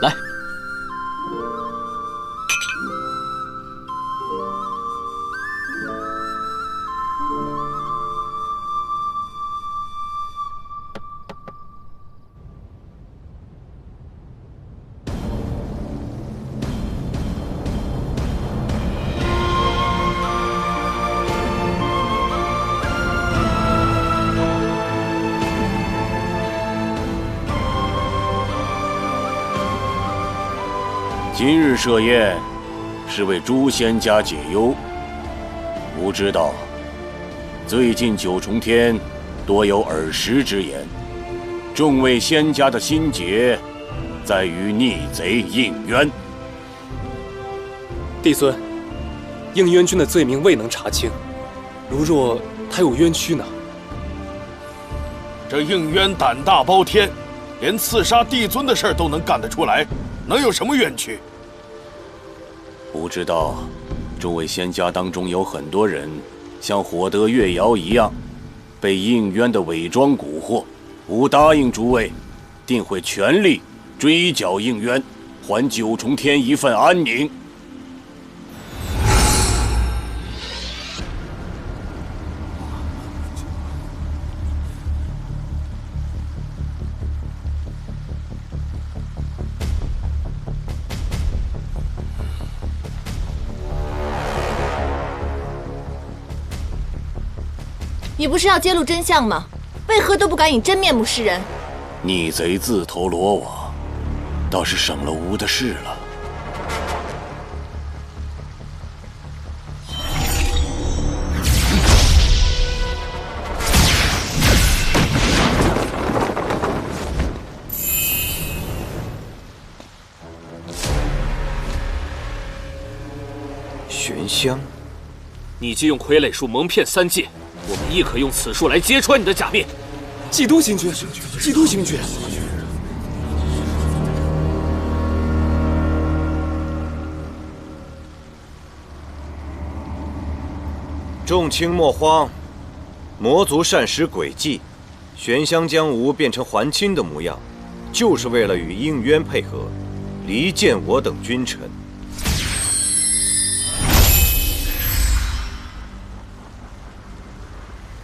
来。今日设宴，是为诸仙家解忧。吾知道，最近9重天多有耳时之言，众位仙家的心结，在于逆贼应渊。帝孙，应渊君的罪名未能查清，如若他有冤屈呢？这应渊胆大包天，连刺杀帝尊的事儿都能干得出来，能有什么冤屈？吾知道，诸位仙家当中有很多人像火德月瑶一样，被应渊的伪装蛊惑。吾答应诸位，定会全力追剿应渊，还9重天一份安宁。你不是要揭露真相吗？为何都不敢以真面目示人？逆贼自投罗网，倒是省了吴的事了。玄香，你既用傀儡术蒙骗三界，我们亦可用此术来揭穿你的假面。基督星君，基督星君。众卿莫慌，魔族善使诡计，玄香将吾变成还亲的模样，就是为了与应渊配合，离间我等君臣。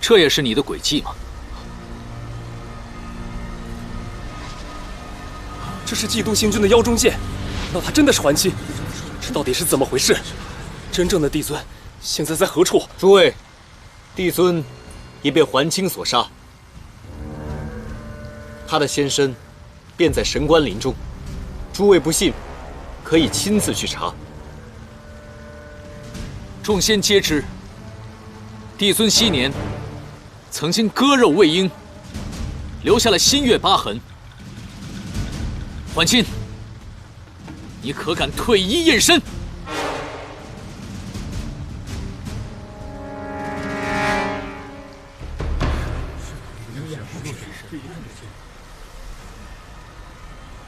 这也是你的诡计吗？这是基督星君的腰中剑，难道他真的是还亲？这到底是怎么回事？真正的帝尊现在在何处？诸位，帝尊已被还清所杀，他的仙身便在神官林中。诸位不信，可以亲自去查。众仙皆知，帝尊昔年曾经割肉喂鹰，留下了心月疤痕。还亲，你可敢退一验身？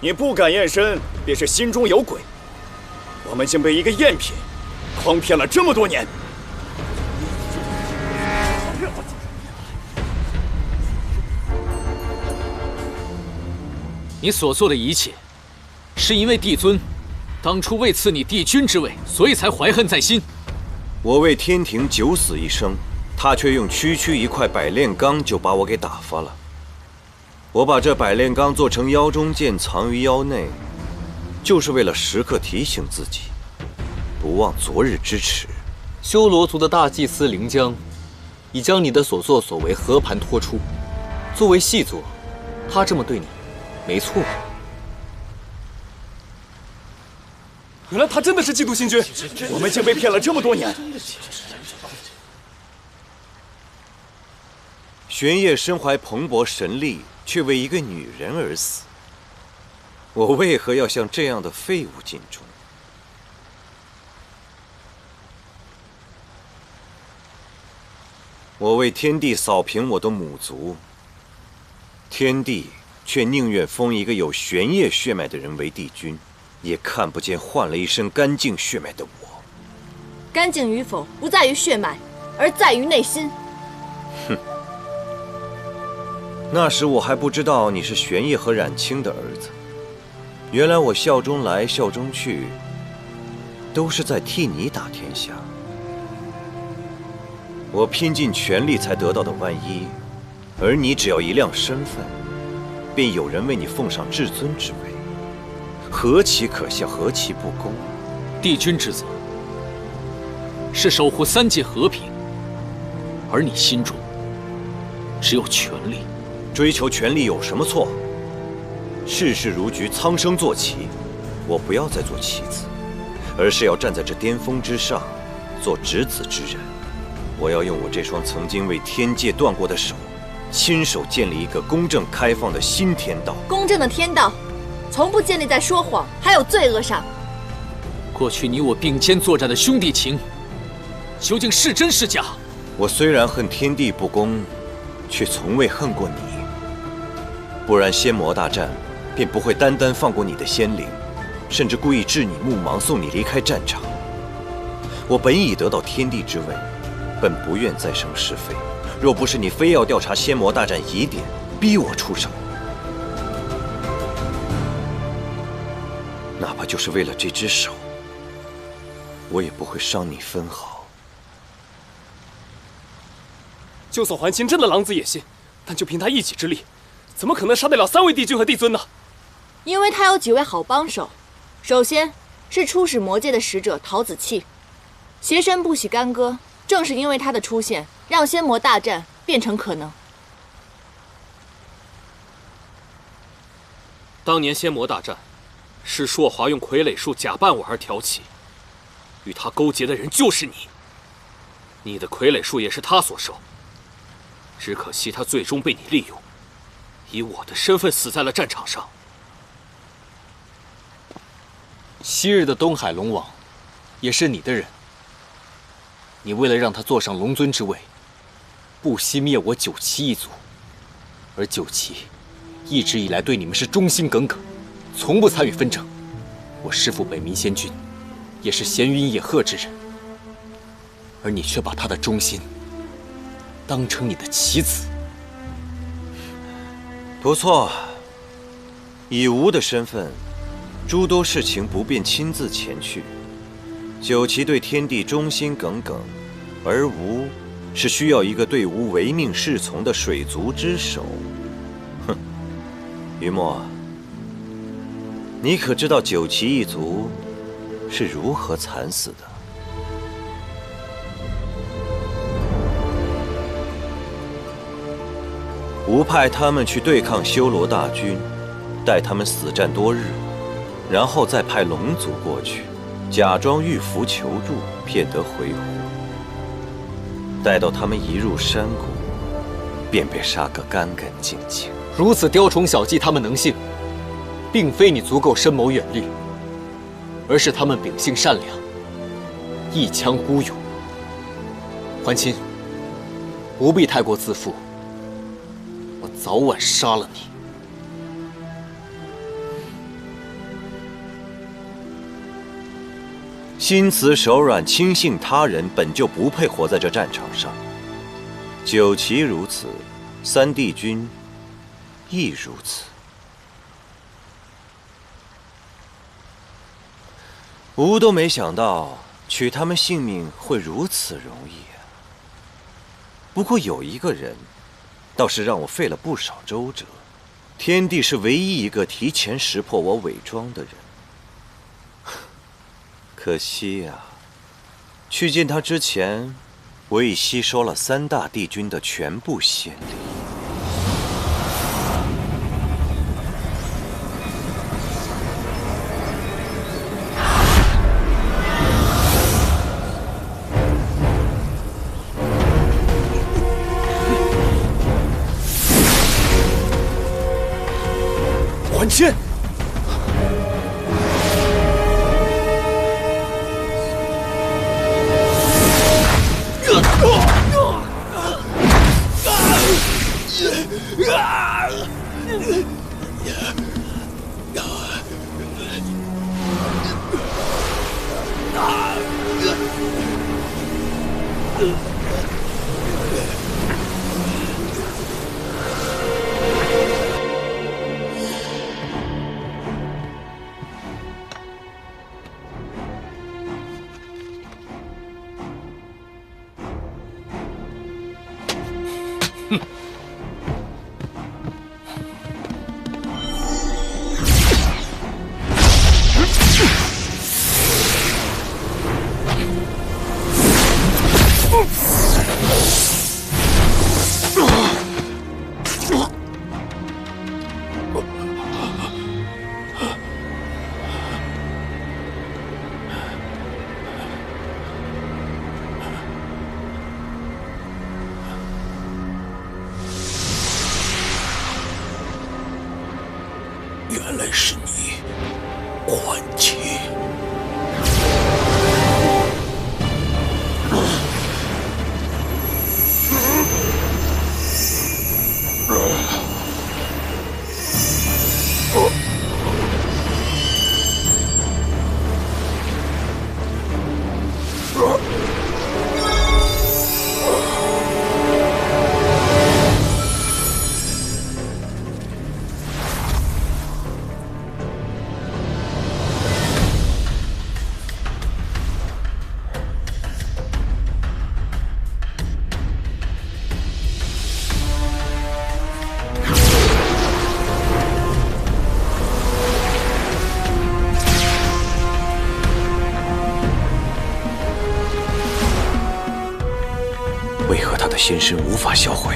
你不敢验身，便是心中有鬼。我们竟被一个赝品诓骗了这么多年。你所做的一切，是因为帝尊当初未赐你帝君之位，所以才怀恨在心。我为天庭九死一生，他却用区区一块百炼钢就把我给打发了。我把这百炼钢做成腰中剑，藏于腰内，就是为了时刻提醒自己，不忘昨日之耻。修罗族的大祭司灵江，已将你的所作所为和盘托出。作为细作，他这么对你，没错。原来他真的是基督星君，我们竟被骗了这么多年。玄烨身怀蓬勃神力，却为一个女人而死。我为何要向这样的废物尽忠？我为天帝扫平我的母族，天帝却宁愿封一个有玄烨血脉的人为帝君，也看不见换了一身干净血脉的我。干净与否，不在于血脉，而在于内心。哼。那时我还不知道你是玄烨和冉青的儿子，原来我效忠来效忠去，都是在替你打天下。我拼尽全力才得到的万一，而你只要一亮身份，便有人为你奉上至尊之位，何其可笑，何其不公！帝君之责是守护三界和平，而你心中只有权力。追求权力有什么错？世事如局，苍生坐骑，我不要再做棋子，而是要站在这巅峰之上，做执子之人。我要用我这双曾经为天界断过的手，亲手建立一个公正开放的新天道。公正的天道，从不建立在说谎还有罪恶上。过去你我并肩作战的兄弟情，究竟是真是假？我虽然恨天地不公，却从未恨过你。不然仙魔大战便不会单单放过你的仙灵，甚至故意置你目盲，送你离开战场。我本已得到天地之位，本不愿再生是非。若不是你非要调查仙魔大战疑点，逼我出手，哪怕就是为了这只手，我也不会伤你分毫。就算还清真的狼子野心，但就凭他一己之力，怎么可能杀得了3位帝君和帝尊呢？因为他有几位好帮手，首先是出使魔界的使者陶子气，邪神不喜干戈，正是因为他的出现，让仙魔大战变成可能。当年仙魔大战，是硕华用傀儡术假扮我而挑起，与他勾结的人就是你。你的傀儡术也是他所授，只可惜他最终被你利用，以我的身份死在了战场上。昔日的东海龙王，也是你的人。你为了让他坐上龙尊之位，不惜灭我九岐一族，而九岐一直以来对你们是忠心耿耿，从不参与纷争。我师父北冥仙君，也是闲云野鹤之人，而你却把他的忠心当成你的棋子。不错，以吾的身份，诸多事情不便亲自前去。九岐对天地忠心耿耿，而吾是需要一个对吾唯命是从的水族之首。哼，于墨，你可知道九岐一族是如何惨死的？吾派他们去对抗修罗大军，待他们死战多日，然后再派龙族过去，假装玉符求助，骗得回鹘。待到他们移入山谷，便被杀个干干净净。如此雕虫小技，他们能信，并非你足够深谋远虑，而是他们秉性善良，一腔孤勇。还亲，不必太过自负，我早晚杀了你。心慈手软、轻信他人，本就不配活在这战场上。九岐如此，三帝君亦如此。吾都没想到取他们性命会如此容易啊！不过有一个人，倒是让我费了不少周折。天帝是唯一一个提前识破我伪装的人。可惜呀，去见他之前，我已吸收了三大帝君的全部仙力。还亲！原来是你，还清。仙身无法销毁。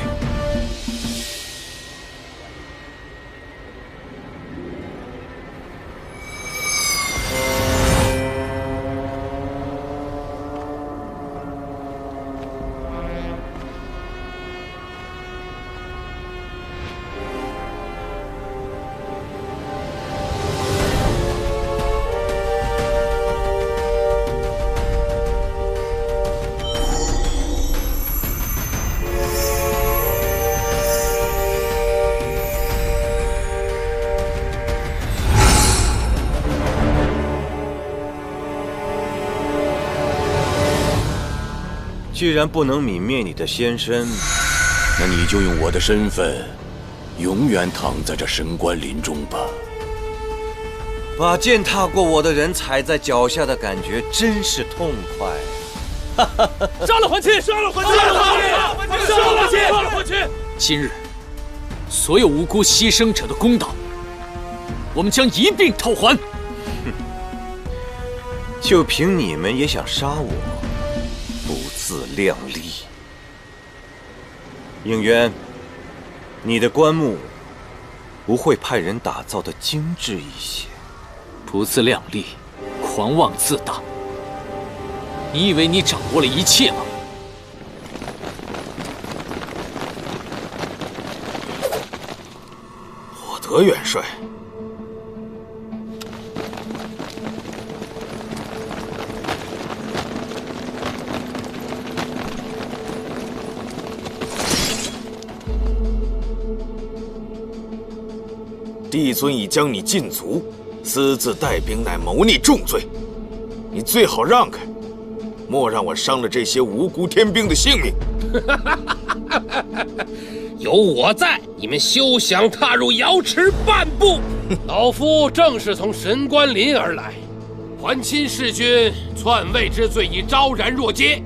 既然不能泯灭你的仙身，那你就用我的身份，永远躺在这神官林中吧。把践踏过我的人踩在脚下的感觉真是痛快。杀了还清！杀了还清！杀了还清！杀了还清！杀了还清！今日，所有无辜牺牲者的公道，我们将一并讨还。就凭你们也想杀我？不自量力！应渊，你的棺木不会派人打造的精致一些？不自量力，狂妄自大。你以为你掌握了一切吗？火德元帅。帝尊已将你禁足，私自带兵乃谋逆重罪，你最好让开，莫让我伤了这些无辜天兵的性命。有我在，你们休想踏入瑶池半步。老夫正是从神官林而来，还亲弑君，篡位之罪已昭然若揭。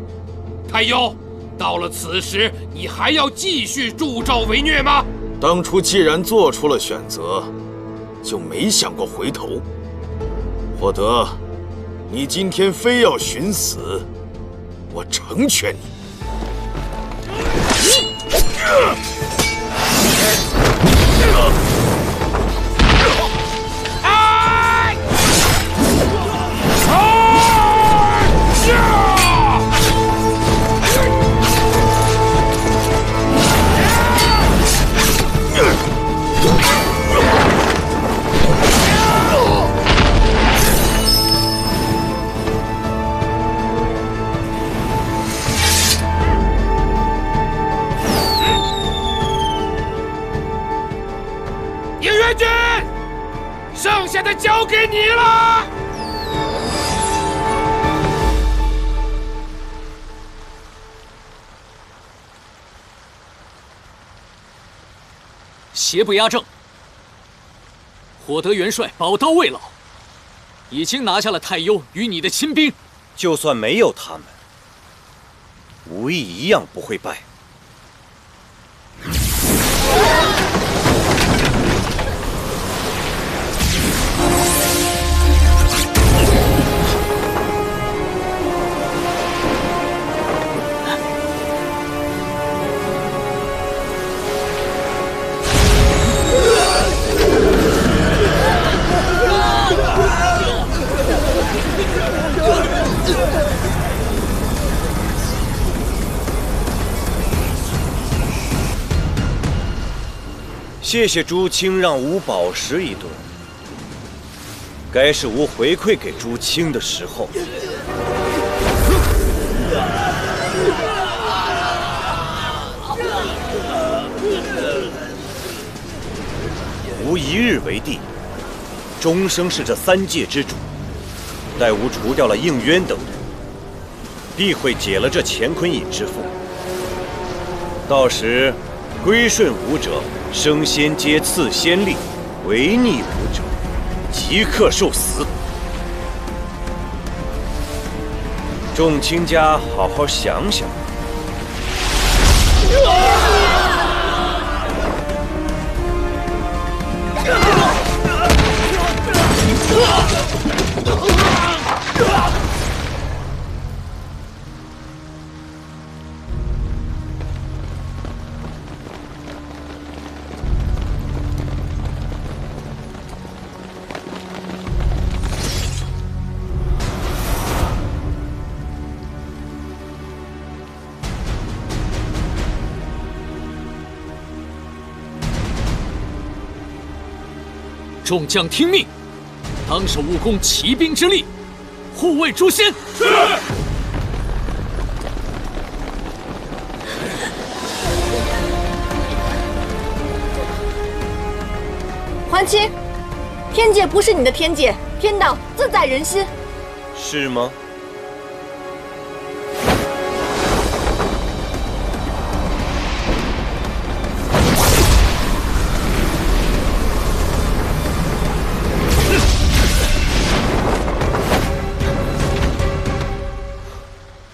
太幽，到了此时，你还要继续助纣为虐吗？当初既然做出了选择，就没想过回头。火德，你今天非要寻死，我成全你。应元君，剩下的交给你了。邪不压正，火德元帅宝刀未老，已经拿下了太幽与你的亲兵。就算没有他们，无意一样不会败。谢谢朱清让吾饱食一顿，该是吾回馈给朱清的时候。吾一日为帝，终生是这三界之主。待吾除掉了应渊等人，必会解了这乾坤尹之缚。到时，归顺吾者升仙阶赐仙力，违逆吾者即刻受死。众卿家好好想想。众将听命，当守武功骑兵之力，护卫诛仙。是。桓清，天界不是你的天界，天道自在人心。是吗？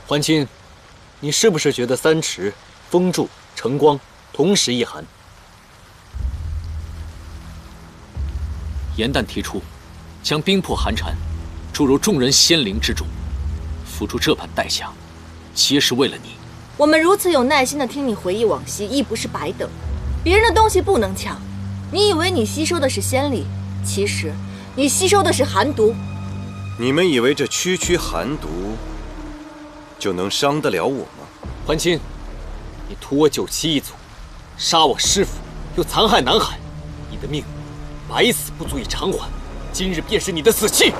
桓清，你是不是觉得三池、风柱、晨光同时一寒？严旦提出，将冰魄寒蝉注入众人仙灵之中，付出这般代价，皆是为了你。我们如此有耐心地听你回忆往昔，亦不是白等。别人的东西不能抢，你以为你吸收的是仙力，其实你吸收的是寒毒。你们以为这区区寒毒就能伤得了我吗？桓清，你屠我九七一族，杀我师父，又残害南海，你的命百死不足以偿还，今日便是你的死期。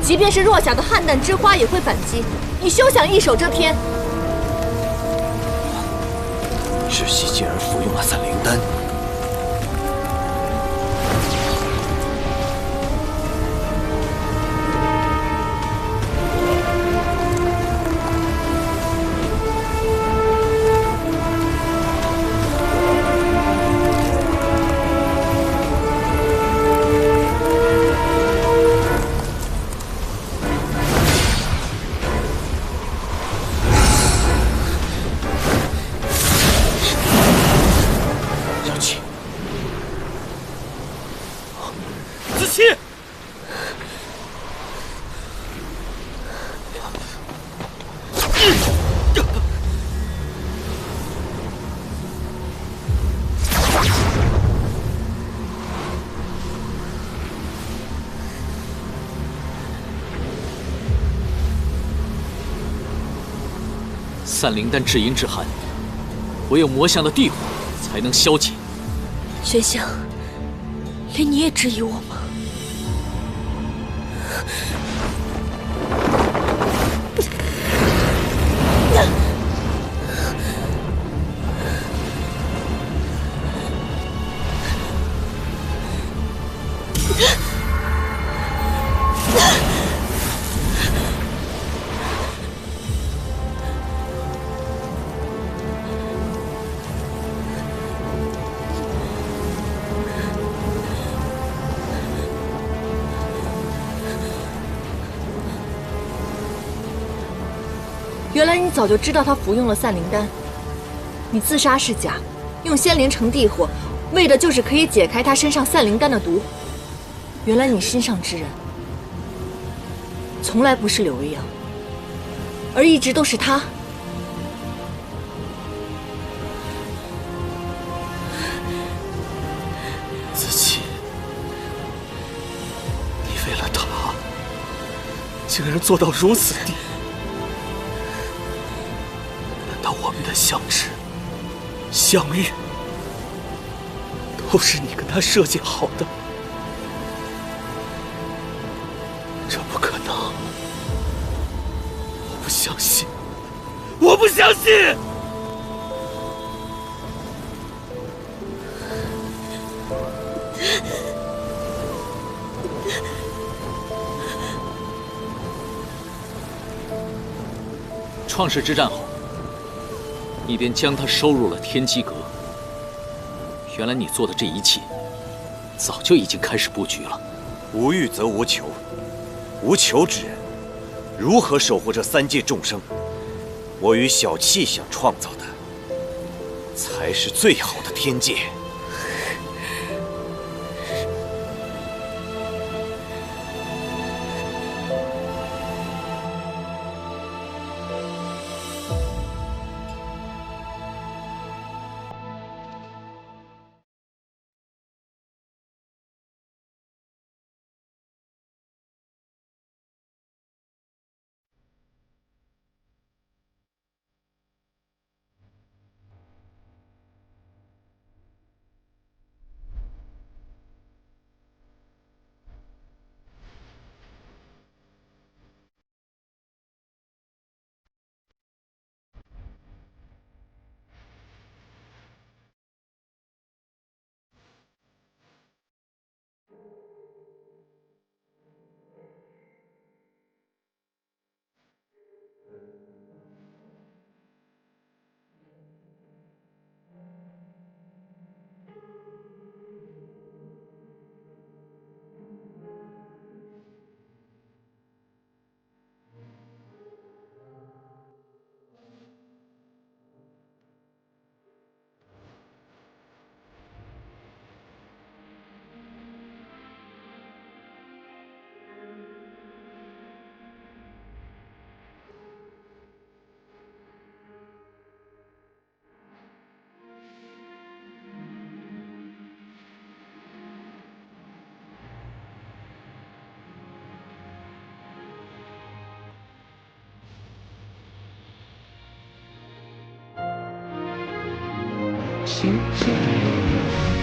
即便是弱小的汉旦之花也会反击，你休想一手遮天！窒息竟然服用了散灵丹，散灵丹至阴至寒，唯有魔像的地火才能消解。玄香，连你也质疑我吗？原来你早就知道他服用了散灵丹，你自杀是假，用仙灵成地火，为的就是可以解开他身上散灵丹的毒。原来你心上之人，从来不是柳微阳，而一直都是他。子期，你为了他，竟然做到如此地。我们的相知、相遇，都是你跟他设计好的，这不可能！我不相信，我不相信！创世之战后，你便将他收入了天机阁。原来你做的这一切，早就已经开始布局了。无欲则无求，无求之人，如何守护这三界众生？我与小气想创造的，才是最好的天界。星星。